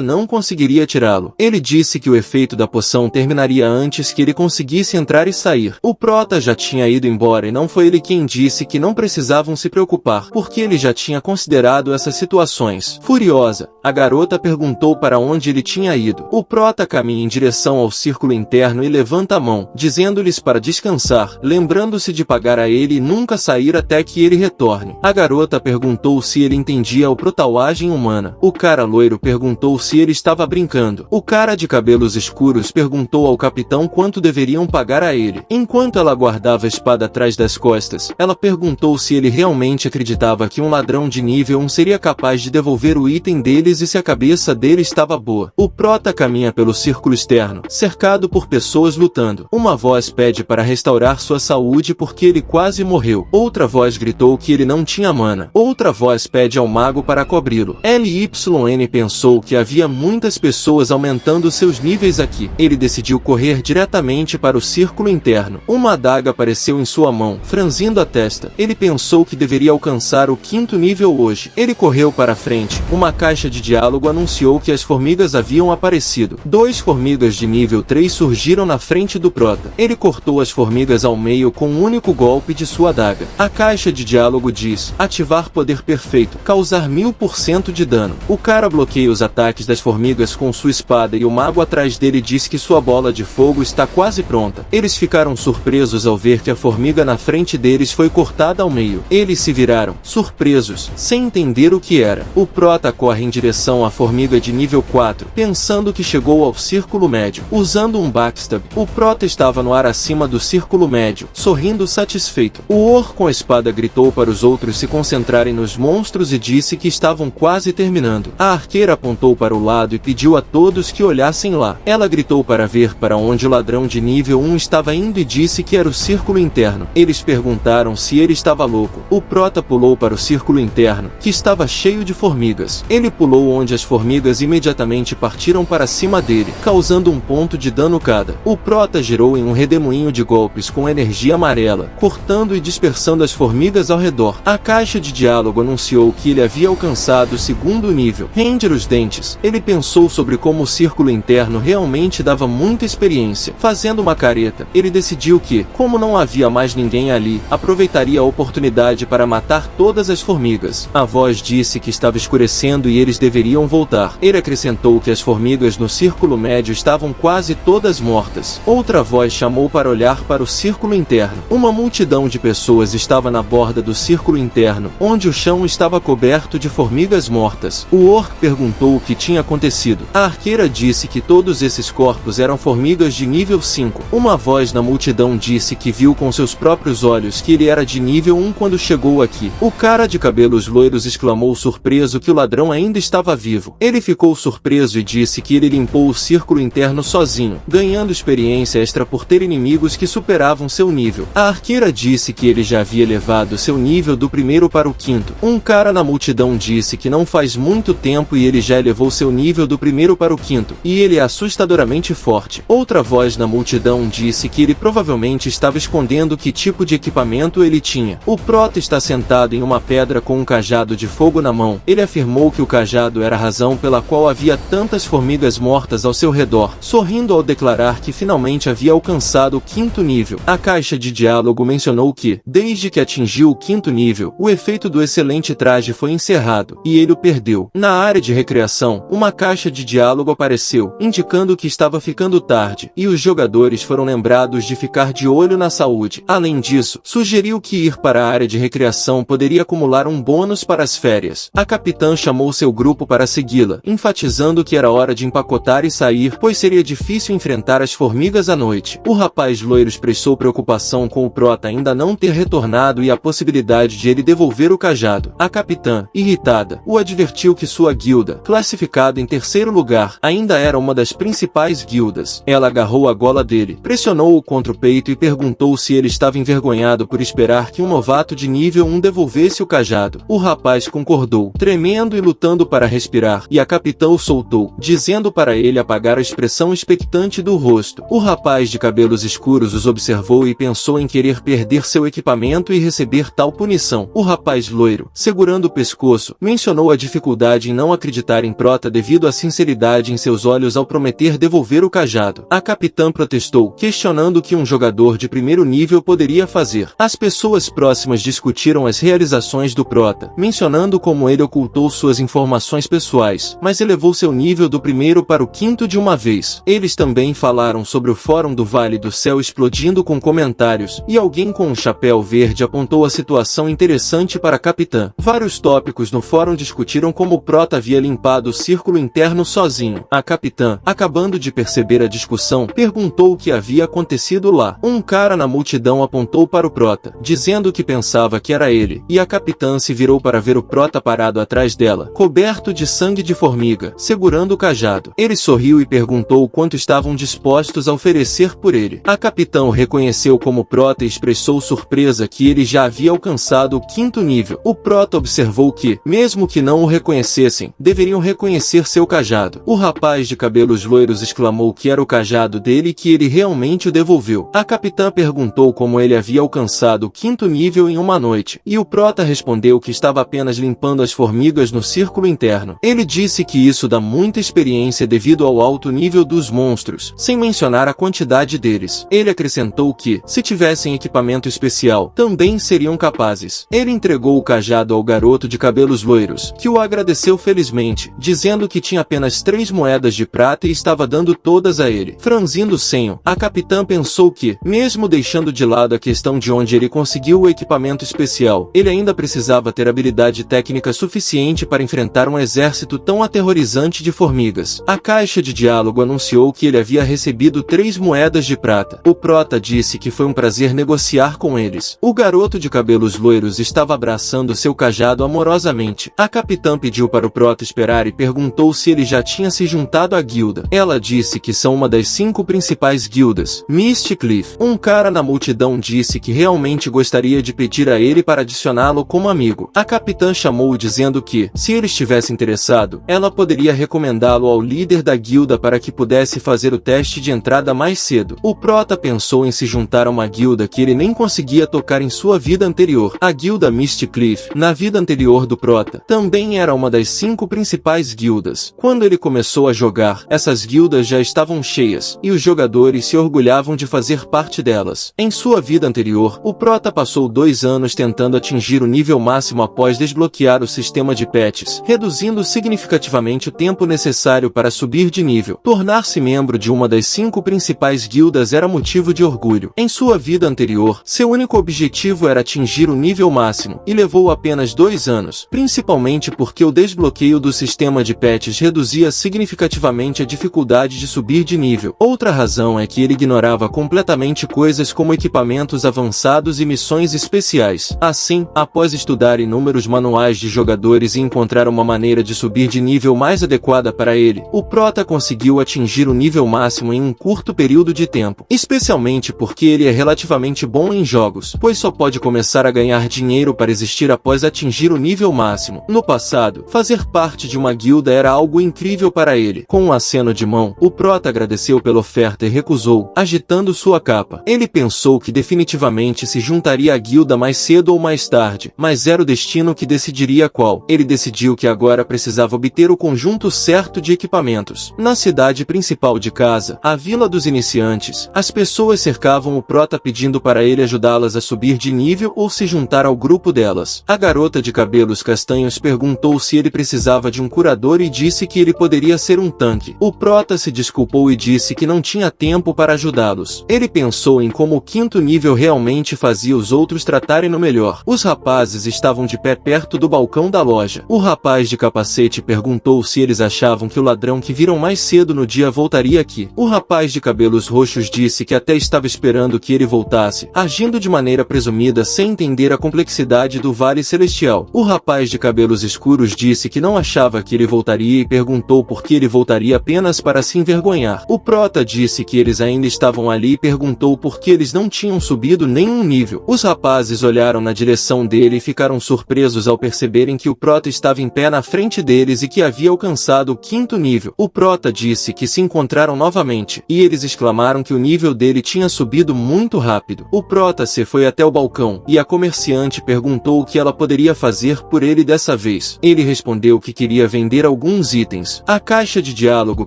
não conseguiria tirá-lo. Ele disse que o efeito da poção terminaria antes que ele conseguisse entrar e sair. O prota já tinha ido embora e não foi ele quem disse que não precisavam se preocupar, porque ele já tinha considerado essas situações. Furiosa, a garota perguntou para onde ele tinha ido. O prota caminha em direção ao círculo interno e levanta a mão, dizendo-lhes para descansar, lembrando-se de pagar a ele e nunca sair até que ele retorne. A garota perguntou se ele entendia a protauagem humana. O cara loiro perguntou se ele estava brincando. O cara de cabelos escuros perguntou ao capitão quanto deveriam pagar a ele. Enquanto ela guardava a espada atrás das costas, ela perguntou se ele realmente acreditava que um ladrão de nível 1 seria capaz de devolver o item deles e se a cabeça dele estava boa. O prota caminha pelo círculo externo, cercado por pessoas lutando. Uma voz pede para restaurar sua saúde porque ele quase morreu. Outra voz gritou que ele não tinha mana. Outra voz pede ao mago para cobri-lo. LYN pensou que havia muitas pessoas aumentando seus níveis aqui. Ele decidiu correr diretamente para o círculo interno. Uma adaga apareceu em sua mão, franzindo a testa. Ele pensou que deveria alcançar o 5º nível hoje. Ele correu para a frente. Uma caixa de diálogo anunciou que as formigas haviam aparecido. 2 formigas de nível 3 surgiram na frente do prota. Ele cortou as formigas ao meio com um único golpe de sua adaga. A caixa de diálogo diz: ativar poder perfeito, causar 1000% de dano. O cara bloqueia os ataques das formigas com sua espada e o mago atrás dele diz que sua bola de fogo está quase pronta. Eles ficaram surpresos ao ver que a formiga na frente deles foi cortada ao meio. Eles se viraram, surpresos, sem entender o que era. O prota corre em direção à formiga de nível 4, pensando que chegou ao círculo médio. Usando um backstab, o prota estava no ar acima do círculo médio, sorrindo satisfeito. O Or com a espada gritou para os outros se concentrarem nos monstros e disse que estavam quase terminando. A arqueira apontou para o lado e pediu a todos que olhassem lá. Ela gritou para ver para onde o ladrão de nível 1 estava indo e disse que era o círculo interno. Eles perguntaram se ele estava louco. O prota pulou para o círculo interno, que estava cheio de formigas. Ele pulou onde as formigas imediatamente partiram para cima dele, causando um ponto de dano cada. O prota girou em um redemoinho de golpes com energia amarela, cortando e dispersando as formigas ao redor. A caixa de diálogo anunciou que ele havia alcançado o 2º nível. Render os dentes. Ele pensou sobre como o círculo interno realmente dava muita experiência. Fazendo uma careta, ele decidiu que, como não havia mais ninguém ali, aproveitaria a oportunidade para matar todas as formigas. A voz disse que estava escurecendo e eles deveriam voltar. Ele acrescentou que as formigas no círculo médio estavam quase todas mortas. Outra voz chamou para olhar para o círculo interno. Uma multidão de pessoas estava na borda do círculo interno, onde o chão estava coberto de formigas mortas. O orc perguntou o que tinha acontecido. A arqueira disse que todos esses corpos eram formigas de nível 5. Uma voz na multidão disse que viu com seus próprios olhos que ele era de nível 1 quando chegou aqui. O cara de cabelos loiros exclamou surpreso que o ladrão ainda estava vivo. Ele ficou surpreso e disse que ele limpou o círculo interno sozinho, ganhando experiência extra por ter inimigos que superavam seu nível. A arqueira disse que ele já havia levado seu nível do 1º para o 5º. Um cara na multidão disse que não faz muito tempo e ele já elevou seu nível do primeiro para o quinto, e ele é assustadoramente forte. Outra voz na multidão disse que ele provavelmente estava escondendo que tipo de equipamento ele tinha. O prota está sentado em uma pedra com um cajado de fogo na mão. Ele afirmou que o cajado era a razão pela qual havia tantas formigas mortas ao seu redor, sorrindo ao declarar que finalmente havia alcançado o quinto nível. A caixa de diálogo mencionou que, desde que atingiu o quinto nível, o efeito do excelente traje foi encerrado, e ele o perdeu. Na área de recreação, uma caixa de diálogo apareceu, indicando que estava ficando tarde, e os jogadores foram lembrados de ficar de olho na saúde. Além disso, sugeriu que ir para a área de recreação poderia acumular um bônus para as férias. A capitã chamou seu grupo para segui-la, enfatizando que era hora de empacotar e sair, pois seria difícil enfrentar as formigas à noite. O rapaz loiro expressou preocupação com o prota ainda não ter retornado e a possibilidade de ele devolver o cajado. A capitã, irritada, o advertiu que sua guilda, classificada em terceiro lugar, ainda era uma das principais guildas. Ela agarrou a gola dele, pressionou-o contra o peito e perguntou se ele estava envergonhado por esperar que um novato de nível 1 devolvesse o cajado. O rapaz concordou, tremendo e lutando para respirar, e a capitã o soltou, dizendo para ele apagar a expressão expectante do rosto. O rapaz de cabelos escuros os observou e pensou em querer perder seu equipamento e receber tal punição. O rapaz loiro, segurando o pescoço, mencionou a dificuldade em não acreditar em prota devido à sinceridade em seus olhos ao prometer devolver o cajado. A capitã protestou, questionando o que um jogador de primeiro nível poderia fazer. As pessoas próximas discutiram as realizações do prota, mencionando como ele ocultou suas informações pessoais, mas elevou seu nível do primeiro para o quinto de uma vez. Eles também falaram sobre o fórum do Vale do Céu explodindo com comentários, e alguém com um chapéu verde apontou a situação interessante para a capitã. Vários tópicos no fórum discutiram como o prota havia limpado o círculo interno sozinho. A capitã, acabando de perceber a discussão, perguntou o que havia acontecido lá. Um cara na multidão apontou para o prota, dizendo que pensava que era ele, e a capitã se virou para ver o prota parado atrás dela, coberto de sangue de formiga, segurando o cajado. Ele sorriu e perguntou o quanto estavam dispostos a oferecer por ele. A capitã o reconheceu como prota e expressou surpresa que ele já havia alcançado o quinto nível. O prota observou que, mesmo que não o reconhecessem, deveriam reconhecer seu cajado. O rapaz de cabelos loiros exclamou que era o cajado dele e que ele realmente o devolveu. A capitã perguntou como ele havia alcançado o quinto nível em uma noite, e o prota respondeu que estava apenas limpando as formigas no círculo interno. Ele disse que isso dá muita experiência devido ao alto nível dos monstros, sem mencionar a quantidade deles. Ele acrescentou que, se tivessem equipamento especial, também seriam capazes. Ele entregou o cajado ao garoto de cabelos loiros, que o agradeceu felizmente, dizendo que tinha apenas 3 moedas de prata e estava dando todas a ele. Franzindo o senho, a capitã pensou que, mesmo deixando de lado a questão de onde ele conseguiu o equipamento especial, ele ainda precisava ter habilidade técnica suficiente para enfrentar um exército tão aterrorizante de formigas. A caixa de diálogo anunciou que ele havia recebido 3 moedas de prata. O prota disse que foi um prazer negociar com eles. O garoto de cabelos loiros estava abraçando seu cajado amorosamente. A capitã pediu para o prota esperar e perguntou se ele já tinha se juntado à guilda. Ela disse que são uma das 5 principais guildas. Misty Cliff. Um cara na multidão disse que realmente gostaria de pedir a ele para adicioná-lo como amigo. A capitã chamou-o dizendo que, se ele estivesse interessado, ela poderia recomendá-lo ao líder da guilda para que pudesse fazer o teste de entrada mais cedo. O prota pensou em se juntar a uma guilda que ele nem conseguia tocar em sua vida anterior. A guilda Misty Cliff, na vida anterior do prota, também era uma das 5 principais guildas. Quando ele começou a jogar, essas guildas já estavam cheias, e os jogadores se orgulhavam de fazer parte delas. Em sua vida anterior, o prota passou 2 anos tentando atingir o nível máximo após desbloquear o sistema de patches, reduzindo significativamente o tempo necessário para subir de nível. Tornar-se membro de uma das 5 principais guildas era motivo de orgulho. Em sua vida anterior, seu único objetivo era atingir o nível máximo, e levou apenas 2 anos, principalmente porque o desbloqueio do sistema de patches reduzia significativamente a dificuldade de subir de nível. Outra razão é que ele ignorava completamente coisas como equipamentos avançados e missões especiais. Assim, após estudar inúmeros manuais de jogadores e encontrar uma maneira de subir de nível mais adequada para ele, o prota conseguiu atingir o nível máximo em um curto período de tempo, especialmente porque ele é relativamente bom em jogos, pois só pode começar a ganhar dinheiro para existir após atingir o nível máximo. No passado, fazer parte de uma guilda era algo incrível para ele. Com um aceno de mão, o prota agradeceu pela oferta e recusou, agitando sua capa. Ele pensou que definitivamente se juntaria à guilda mais cedo ou mais tarde, mas era o destino que decidiria qual. Ele decidiu que agora precisava obter o conjunto certo de equipamentos. Na cidade principal de casa, a Vila dos Iniciantes, as pessoas cercavam o prota pedindo para ele ajudá-las a subir de nível ou se juntar ao grupo delas. A garota de cabelos castanhos perguntou se ele precisava de um curador e disse que ele poderia ser um tanque. O prota se desculpou e disse que não tinha tempo para ajudá-los. Ele pensou em como o 5º nível realmente fazia os outros tratarem-no melhor. Os rapazes estavam de pé perto do balcão da loja. O rapaz de capacete perguntou se eles achavam que o ladrão que viram mais cedo no dia voltaria aqui. O rapaz de cabelos roxos disse que até estava esperando que ele voltasse, agindo de maneira presumida sem entender a complexidade do Vale Celestial. O rapaz de cabelos escuros disse que não achava que ele voltaria e perguntou por que ele voltaria apenas para se envergonhar. O prota disse que eles ainda estavam ali e perguntou por que eles não tinham subido nenhum nível. Os rapazes olharam na direção dele e ficaram surpresos ao perceberem que o prota estava em pé na frente deles e que havia alcançado o 5º nível. O prota disse que se encontraram novamente, e eles exclamaram que o nível dele tinha subido muito rápido. O prota se foi até o balcão, e a comerciante perguntou o que ela poderia fazer por ele dessa vez. Ele respondeu que queria vender alguns itens. A caixa de diálogo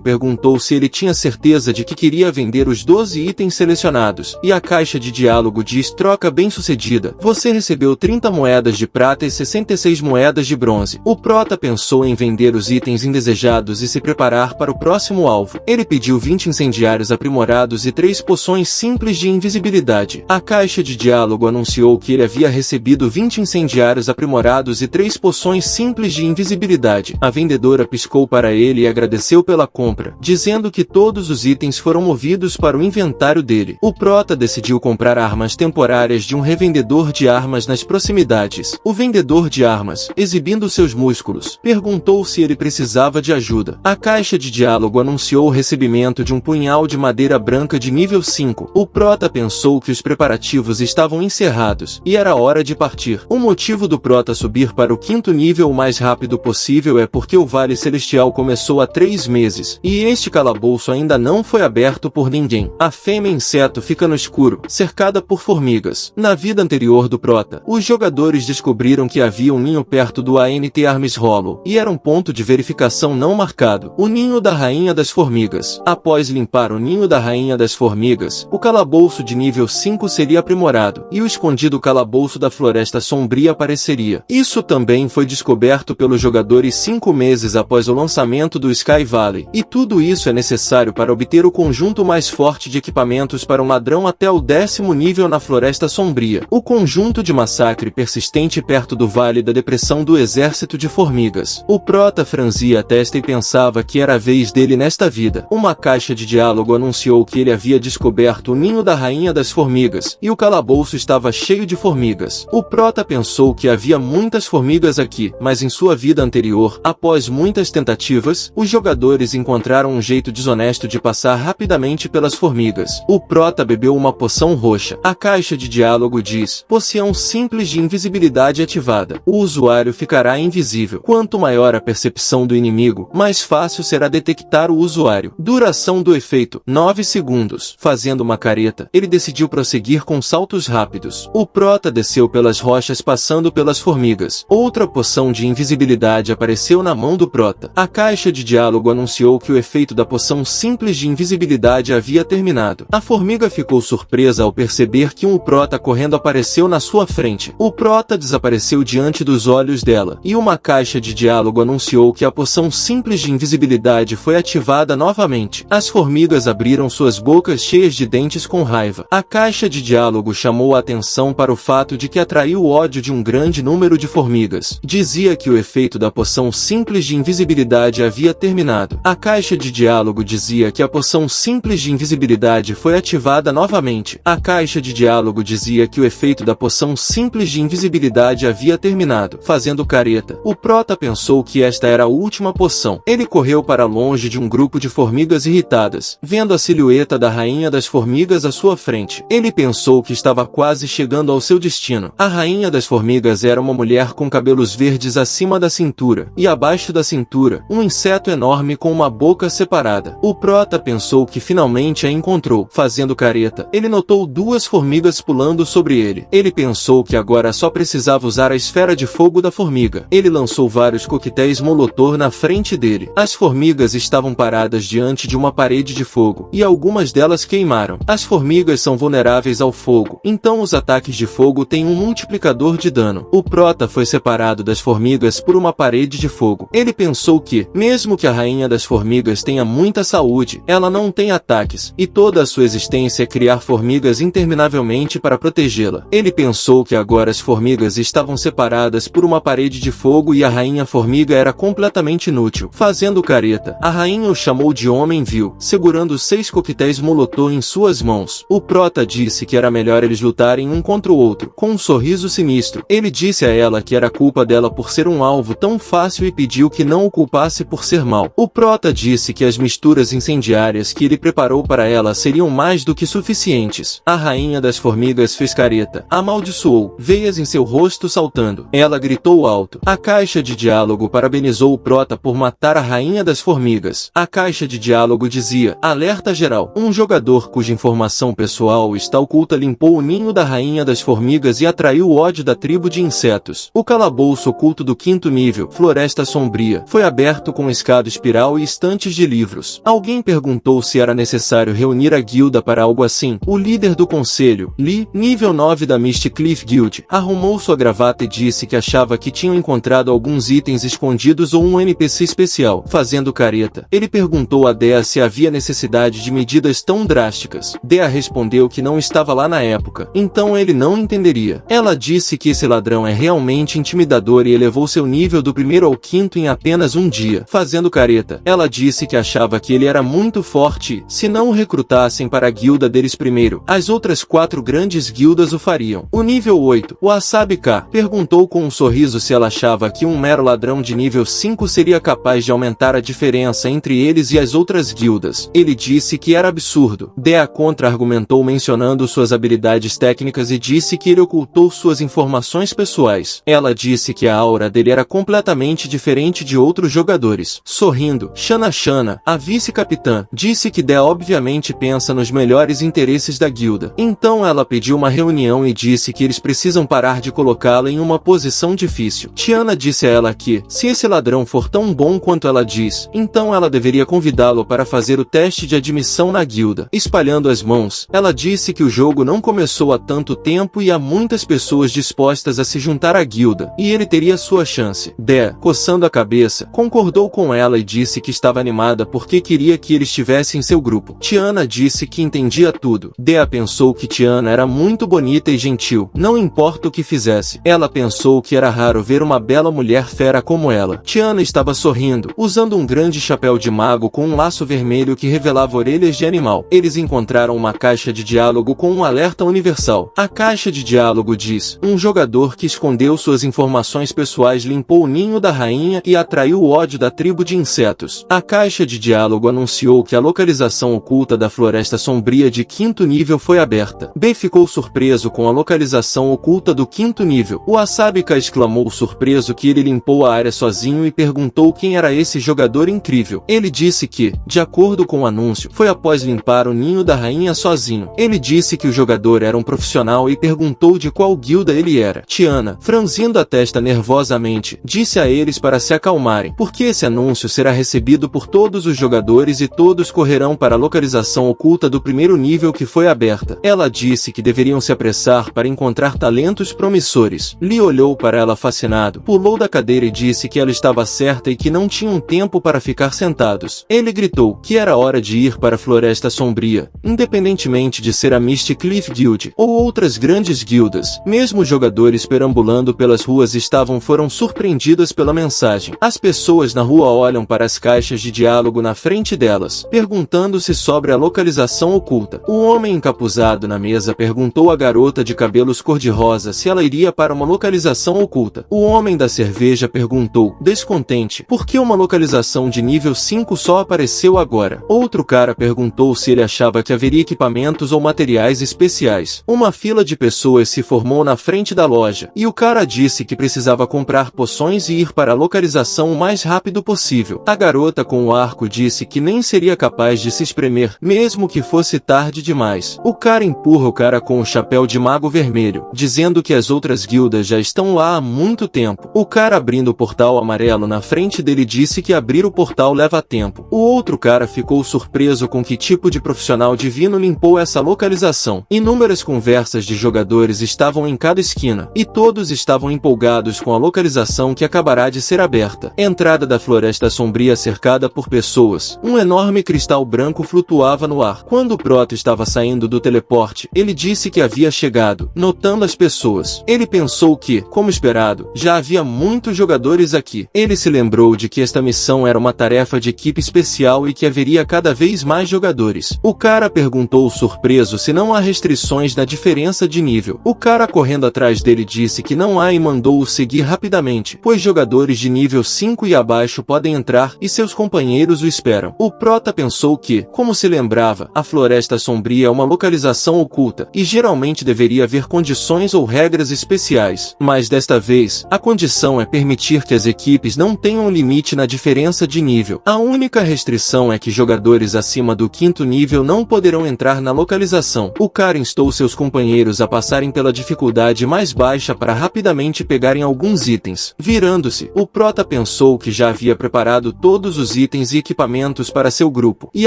perguntou se ele tinha certeza de que queria vender os 12 itens selecionados, e a caixa de diálogo diz: troca bem-sucedida. Você recebeu 30 moedas de prata e 66 moedas de bronze. O prota pensou em vender os itens indesejados e se preparar para o próximo alvo. Ele pediu 20 incendiários aprimorados e 3 poções simples de invisibilidade. A caixa de diálogo anunciou que ele havia recebido 20 incendiários aprimorados e 3 poções simples de invisibilidade. A vendedora piscou para ele e agradeceu pela compra, dizendo que todos os itens foram movidos para o inventário dele. O prota decidiu comprar armas temporárias de um revendedor de armas nas proximidades. O vendedor de armas, exibindo seus músculos, perguntou se ele precisava de ajuda. A caixa de diálogo anunciou o recebimento de um punhal de madeira branca de nível 5. O prota pensou que os preparativos estavam encerrados, e era hora de partir. O motivo do prota subir para o 5º nível o mais rápido possível é porque o Vale Celestial começou há 3 meses, e este calabouço ainda não foi aberto por ninguém. A fêmea inseto fica no escuro, cercada por formigas. Na vida anterior do prota, os jogadores descobriram que havia um ninho perto do ANT Arms Hollow, e era um ponto de verificação não marcado. O ninho da Rainha das Formigas. Após limpar o ninho da Rainha das Formigas, o calabouço de nível 5 seria aprimorado, e o escondido calabouço da Floresta Sombria apareceria. Isso também foi descoberto pelos jogadores 5 meses após o lançamento do Sky Valley, e tudo isso é necessário para obter o conjunto mais forte de equipamentos para um ladrão até o 10º nível na Floresta Sombria. O conjunto de massacre persistente perto do Vale da Depressão do Exército de Formigas. O prota franzia a testa e pensava que era a vez dele nesta vida. Uma caixa de diálogo anunciou que ele havia descoberto o ninho da Rainha das Formigas, e o calabouço estava cheio de formigas. O prota pensou que havia muitas formigas aqui, mas em sua vida anterior, após muitas tentativas, os jogadores encontraram um jeito desonesto de passar rapidamente pelas formigas. O prota bebeu uma poção roxa. A caixa de diálogo diz: poção simples de invisibilidade ativada. O usuário ficará invisível. Quanto maior a percepção do inimigo, mais fácil será detectar o usuário. Duração do efeito: 9 segundos. Fazendo uma careta, ele decidiu prosseguir com saltos rápidos. O prota desceu pelas rochas passando pelas formigas. Outra poção de invisibilidade apareceu na mão do prota. A caixa de diálogo anunciou que o efeito da poção simples de invisibilidade havia terminado. A formiga ficou surpresa ao perceber que um prota correndo apareceu na sua frente. O prota desapareceu diante dos olhos dela, e uma caixa de diálogo anunciou que a poção simples de invisibilidade foi ativada novamente. As formigas abriram suas bocas cheias de dentes com raiva. A caixa de diálogo chamou a atenção para o fato de que atraiu o ódio de um grande número de formigas. Dizia que o efeito da poção simples de invisibilidade havia terminado. A caixa de diálogo dizia que a poção simples de invisibilidade foi ativada novamente. A caixa de diálogo dizia que o efeito da poção simples de invisibilidade havia terminado. Fazendo careta, o prota pensou que esta era a última poção. Ele correu para longe de um grupo de formigas irritadas, vendo a silhueta da Rainha das Formigas à sua frente. Ele pensou que estava quase chegando ao seu destino. A Rainha das Formigas era uma mulher com cabelos verdes acima da cintura, cintura, e abaixo da cintura, um inseto enorme com uma boca separada. O prota pensou que finalmente a encontrou. Fazendo careta, ele notou duas formigas pulando sobre ele. Ele pensou que agora só precisava usar a esfera de fogo da formiga. Ele lançou vários coquetéis Molotov na frente dele. As formigas estavam paradas diante de uma parede de fogo, e algumas delas queimaram. As formigas são vulneráveis ao fogo, então os ataques de fogo têm um multiplicador de dano. O prota foi separado das formigas por uma parede de fogo. Ele pensou que, mesmo que a rainha das formigas tenha muita saúde, ela não tem ataques, e toda a sua existência é criar formigas interminavelmente para protegê-la. Ele pensou que agora as formigas estavam separadas por uma parede de fogo e a rainha formiga era completamente inútil. Fazendo careta, a rainha o chamou de homem vil, segurando 6 coquetéis Molotov em suas mãos. O prota disse que era melhor eles lutarem um contra o outro. Com um sorriso sinistro, ele disse a ela que era culpa dela por ser um alvo tão fácil e pediu que não o culpasse por ser mau. O prota disse que as misturas incendiárias que ele preparou para ela seriam mais do que suficientes. A rainha das formigas fez careta, amaldiçoou, veias em seu rosto saltando. Ela gritou alto. A caixa de diálogo parabenizou o prota por matar a rainha das formigas. A caixa de diálogo dizia: alerta geral. Um jogador cuja informação pessoal está oculta limpou o ninho da rainha das formigas e atraiu o ódio da tribo de insetos. O calabouço oculto do 5º nível, Floresta Sombria, foi aberto com escada espiral e estantes de livros. Alguém perguntou se era necessário reunir a guilda para algo assim. O líder do conselho, Lee, nível 9 da Mystic Cliff Guild, arrumou sua gravata e disse que achava que tinham encontrado alguns itens escondidos ou um NPC especial. Fazendo careta, ele perguntou a Dea se havia necessidade de medidas tão drásticas. Dea respondeu que não estava lá na época, então ele não entenderia. Ela disse que esse ladrão é realmente intimidador e elevou seu nível do 1º ao 5º em apenas um dia. Fazendo careta, ela disse que achava que ele era muito forte, se não o recrutassem para a guilda deles primeiro, as outras 4 grandes guildas o fariam. O nível 8, o Wasabi K, perguntou com um sorriso se ela achava que um mero ladrão de nível 5 seria capaz de aumentar a diferença entre eles e as outras guildas. Ele disse que era absurdo. Dea contra-argumentou mencionando suas habilidades técnicas e disse que ele ocultou suas informações pessoais. Ela disse que a aura dele era completamente diferente de outros jogadores. Sorrindo, Shana, a vice-capitã, disse que Dea obviamente pensa nos melhores interesses da guilda. Então ela pediu uma reunião e disse que eles precisam parar de colocá-la em uma posição difícil. Tiana disse a ela que, se esse ladrão for tão bom quanto ela diz, então ela deveria convidá-lo para fazer o teste de admissão na guilda. Espalhando as mãos, ela disse que o jogo não começou há tanto tempo e há muitas pessoas dispostas a se juntar à guilda, e ele teria sua chance. Dea, coçando a cabeça, concordou com ela e disse que estava animada porque queria que ele estivesse em seu grupo. Tiana disse que entendia tudo. Dea pensou que Tiana era muito bonita e gentil, não importa o que fizesse. Ela pensou que era raro ver uma bela mulher fera como ela. Tiana estava sorrindo, usando um grande chapéu de mago com um laço vermelho que revelava orelhas de animal. Eles encontraram uma caixa de diálogo com um alerta universal. A caixa de diálogo diz: um jogador que escondeu suas informações pessoais limpou o ninho da rainha e atraiu o ódio da tribo de insetos. A caixa de diálogo anunciou que a localização oculta da Floresta Sombria de 5º nível foi aberta. B ficou surpreso com a localização oculta do 5º nível. O Asabika exclamou surpreso que ele limpou a área sozinho e perguntou quem era esse jogador incrível. Ele disse que, de acordo com o anúncio, foi após limpar o ninho da rainha sozinho. Ele disse que o jogador era um profissional e perguntou de qual guilda ele era. Tiana, franzindo a testa nervosamente, disse a eles para se acalmarem, porque esse anúncio será recebido por todos os jogadores e todos correrão para a localização oculta do 1º nível que foi aberta. Ela disse que deveriam se apressar para encontrar talentos promissores. Lee olhou para ela fascinado, pulou da cadeira e disse que ela estava certa e que não tinham tempo para ficar sentados. Ele gritou que era hora de ir para a Floresta Sombria, independentemente de ser a Mystic Cliff Guild ou outras grandes guildas. Mesmo os jogadores perambulando pelas ruas foram surpreendidas pela mensagem. As pessoas na rua olham para as caixas de diálogo na frente delas, perguntando-se sobre a localização oculta. O homem encapuzado na mesa perguntou à garota de cabelos cor-de-rosa se ela iria para uma localização oculta. O homem da cerveja perguntou, descontente, por que uma localização de nível 5 só apareceu agora. Outro cara perguntou se ele achava que haveria equipamentos ou materiais especiais. Uma fila de pessoas se formou na frente da loja, e o cara disse que precisava comprar poções e ir ir para a localização o mais rápido possível. A garota com o arco disse que nem seria capaz de se espremer, mesmo que fosse tarde demais. O cara empurra o cara com o chapéu de mago vermelho, dizendo que as outras guildas já estão lá há muito tempo. O cara abrindo o portal amarelo na frente dele disse que abrir o portal leva tempo. O outro cara ficou surpreso com que tipo de profissional divino limpou essa localização. Inúmeras conversas de jogadores estavam em cada esquina, e todos estavam empolgados com a localização que acabará de ser aberta. Entrada da Floresta Sombria cercada por pessoas. Um enorme cristal branco flutuava no ar. Quando o Proto estava saindo do teleporte, ele disse que havia chegado, notando as pessoas. Ele pensou que, como esperado, já havia muitos jogadores aqui. Ele se lembrou de que esta missão era uma tarefa de equipe especial e que haveria cada vez mais jogadores. O cara perguntou surpreso se não há restrições na diferença de nível. O cara correndo atrás dele disse que não há e mandou-o seguir rapidamente, pois jogadores de nível 5 e abaixo podem entrar e seus companheiros o esperam. O Prota pensou que, como se lembrava, a Floresta Sombria é uma localização oculta e geralmente deveria haver condições ou regras especiais, mas desta vez, a condição é permitir que as equipes não tenham limite na diferença de nível. A única restrição é que jogadores acima do 5º nível não poderão entrar na localização. O cara instou seus companheiros a passarem pela dificuldade mais baixa para rapidamente pegarem alguns itens. Virando-se, o Prota pensou que já havia preparado todos os itens e equipamentos para seu grupo, e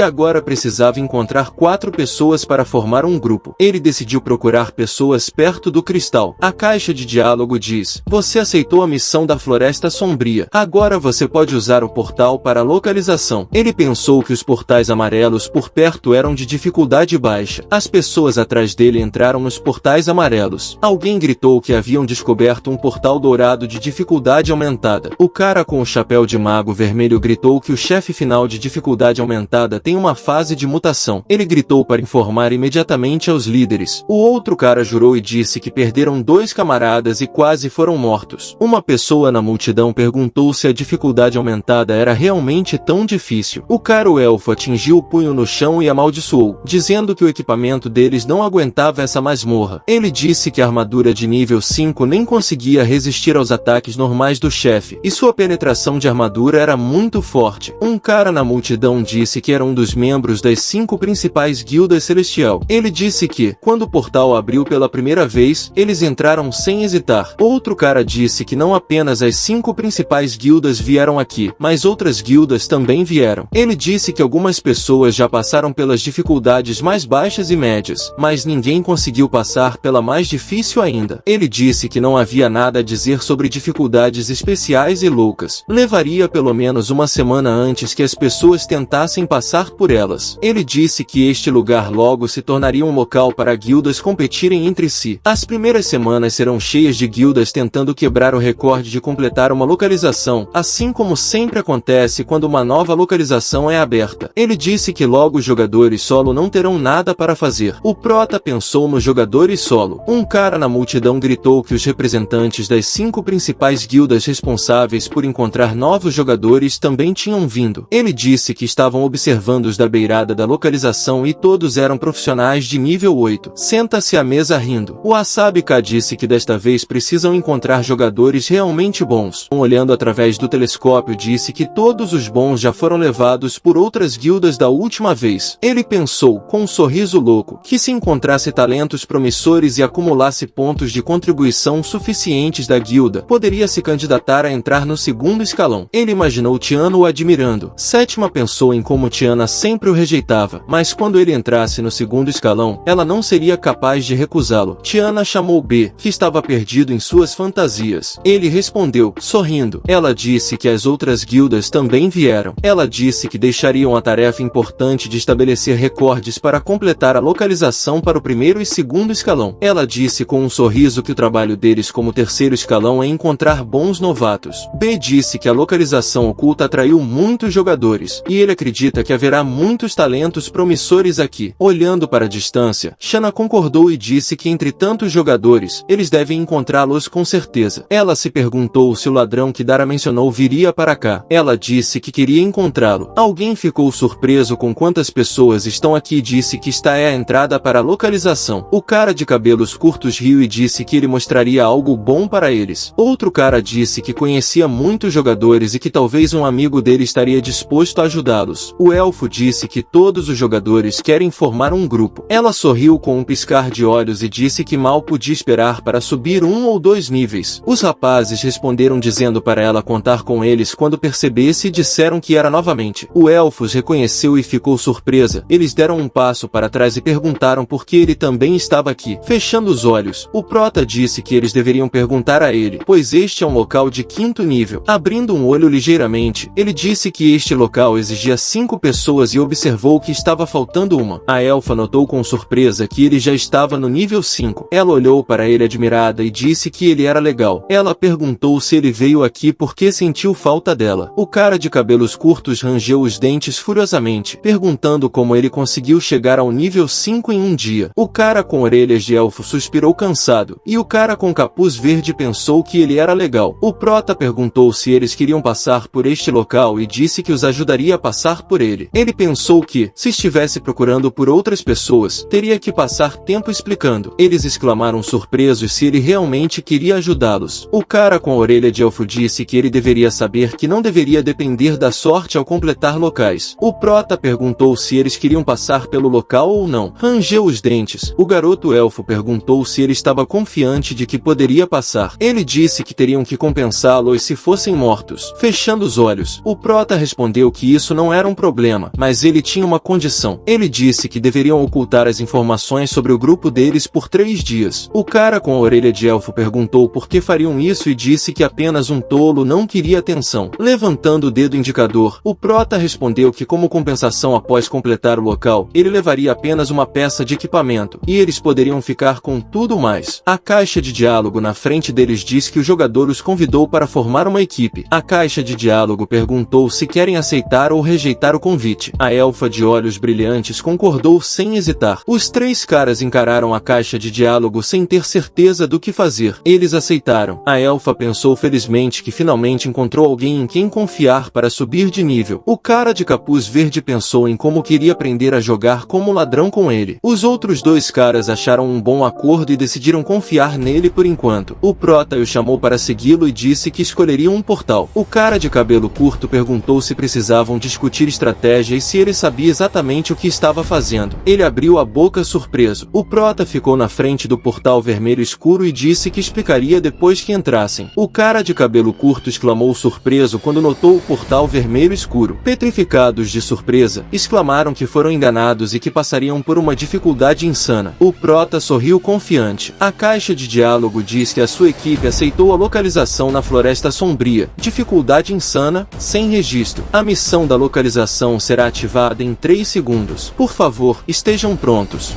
agora precisava encontrar 4 pessoas para formar um grupo. Ele decidiu procurar pessoas perto do cristal. A caixa de diálogo diz: "Você aceitou a missão da Floresta Sombria. Agora você pode usar o portal para a localização." Ele pensou que os portais amarelos por perto eram de dificuldade baixa. As pessoas atrás dele entraram nos portais amarelos. Alguém gritou que haviam descoberto um portal dourado de dificuldade aumentada. O cara com o chapéu de mago vermelho gritou que o chefe final de dificuldade aumentada tem uma fase de mutação. Ele gritou para informar imediatamente aos líderes. O outro cara jurou e disse que perderam 2 camaradas e quase foram mortos. Uma pessoa na multidão perguntou se a dificuldade aumentada era realmente tão difícil. O cara elfo atingiu o punho no chão e amaldiçoou, dizendo que o equipamento deles não aguentava essa masmorra. Ele disse que a armadura de nível 5 nem conseguia resistir aos ataques normais do chefe, e sua penetração de armadura era muito forte. Um cara na multidão disse que era um dos membros das 5 principais guildas celestial. Ele disse que, quando o portal abriu pela primeira vez, eles entraram sem hesitar. Outro cara disse que não apenas as 5 principais guildas vieram aqui, mas outras guildas também vieram. Ele disse que algumas pessoas já passaram pelas dificuldades mais baixas e médias, mas ninguém conseguiu passar pela mais difícil ainda. Ele disse que não havia nada a dizer sobre dificuldades especiais e loucas. Levaria pelo menos uma semana antes que as pessoas tentassem passar por elas. Ele disse que este lugar logo se tornaria um local para guildas competirem entre si. As primeiras semanas serão cheias de guildas tentando quebrar o recorde de completar uma localização, assim como sempre acontece quando uma nova localização é aberta. Ele disse que logo os jogadores solo não terão nada para fazer. O Prota pensou nos jogadores solo. Um cara na multidão gritou que os representantes das 5 principais guildas responsáveis por encontrar novos jogadores também tinham vindo. Ele disse que estavam observando os da beirada da localização e todos eram profissionais de nível 8. Senta-se à mesa rindo. O Asabika disse que desta vez precisam encontrar jogadores realmente bons. Olhando através do telescópio disse que todos os bons já foram levados por outras guildas da última vez. Ele pensou, com um sorriso louco, que se encontrasse talentos promissores e acumulasse pontos de contribuição suficientes da guilda, poderia se candidatar a entrar no 2º escalão. Ele imaginou Tiana o admirando. Sétima pensou em como Tiana sempre o rejeitava, mas quando ele entrasse no 2º escalão, ela não seria capaz de recusá-lo. Tiana chamou B, que estava perdido em suas fantasias. Ele respondeu, sorrindo. Ela disse que as outras guildas também vieram. Ela disse que deixariam a tarefa importante de estabelecer recordes para completar a localização para o 1º e 2º escalão. Ela disse com um sorriso que o trabalho deles como 3º escalão é encontrar bons novatos. B disse que a localização oculta atraiu muitos jogadores, e ele acredita que haverá muitos talentos promissores aqui. Olhando para a distância, Shanna concordou e disse que entre tantos jogadores, eles devem encontrá-los com certeza. Ela se perguntou se o ladrão que Dara mencionou viria para cá. Ela disse que queria encontrá-lo. Alguém ficou surpreso com quantas pessoas estão aqui e disse que esta é a entrada para a localização. O cara de cabelos curtos riu e disse que ele mostraria algo bom para eles. Outro cara disse que conhecia muitos jogadores e que talvez um amigo dele estaria disposto a ajudá-los. O elfo disse que todos os jogadores querem formar um grupo. Ela sorriu com um piscar de olhos e disse que mal podia esperar para subir 1 ou 2 níveis. Os rapazes responderam dizendo para ela contar com eles quando percebesse e disseram que era novamente. O elfo os reconheceu e ficou surpresa. Eles deram um passo para trás e perguntaram por que ele também estava aqui. Fechando os olhos, o prota disse que eles deveriam perguntar a ele, pois este é um local de 5º nível. Abrindo um olho ligeiramente, ele disse que este local exigia 5 pessoas e observou que estava faltando uma. A elfa notou com surpresa que ele já estava no nível 5. Ela olhou para ele admirada e disse que ele era legal. Ela perguntou se ele veio aqui porque sentiu falta dela. O cara de cabelos curtos rangeu os dentes furiosamente, perguntando como ele conseguiu chegar ao nível 5 em um dia. O cara com orelhas de elfo suspirou cansado, e o cara com capuz verde pensou que ele era legal. O prota perguntou se eles queriam passar por este local e disse que os ajudaria a passar por ele. Ele pensou que, se estivesse procurando por outras pessoas, teria que passar tempo explicando. Eles exclamaram surpresos se ele realmente queria ajudá-los. O cara com a orelha de elfo disse que ele deveria saber que não deveria depender da sorte ao completar locais. O prota perguntou se eles queriam passar pelo local ou não. Rangeu os dentes. O garoto elfo perguntou se ele estava confiante de que poderia passar. Ele disse que teriam que compensá-los se fossem mortos. Fechando os olhos, o prota respondeu que isso não era um problema, mas ele tinha uma condição. Ele disse que deveriam ocultar as informações sobre o grupo deles por 3 dias. O cara com a orelha de elfo perguntou por que fariam isso e disse que apenas um tolo não queria atenção. Levantando o dedo indicador, o prota respondeu que como compensação após completar o local, ele levaria apenas uma peça de equipamento, e eles poderiam ficar com tudo mais. A caixa de diálogo na frente deles diz que o jogador os convidou para formar uma equipe. A caixa de diálogo perguntou se querem aceitar ou rejeitar o convite. A elfa de olhos brilhantes concordou sem hesitar. Os 3 caras encararam a caixa de diálogo sem ter certeza do que fazer. Eles aceitaram. A elfa pensou felizmente que finalmente encontrou alguém em quem confiar para subir de nível. O cara de capuz verde pensou em como queria aprender a jogar como ladrão com ele. Os outros 2 caras acharam um bom acordo e decidiram confiar nele por enquanto. O prota o chamou para segui-lo e disse que escolheria um portal. O cara de cabelo curto perguntou se precisavam discutir estratégia e se ele sabia exatamente o que estava fazendo. Ele abriu a boca surpreso. O prota ficou na frente do portal vermelho escuro e disse que explicaria depois que entrassem. O cara de cabelo curto exclamou surpreso quando notou o portal vermelho escuro. Petrificados de surpresa, exclamaram que foram enganados e que passariam por uma dificuldade insana. O prota sorriu confiante. A caixa de diálogo diz que a sua equipe aceitou a localização na Floresta Sombria. Dificuldade insana, sem registro. A missão da localização será ativada em 3 segundos. Por favor, estejam prontos.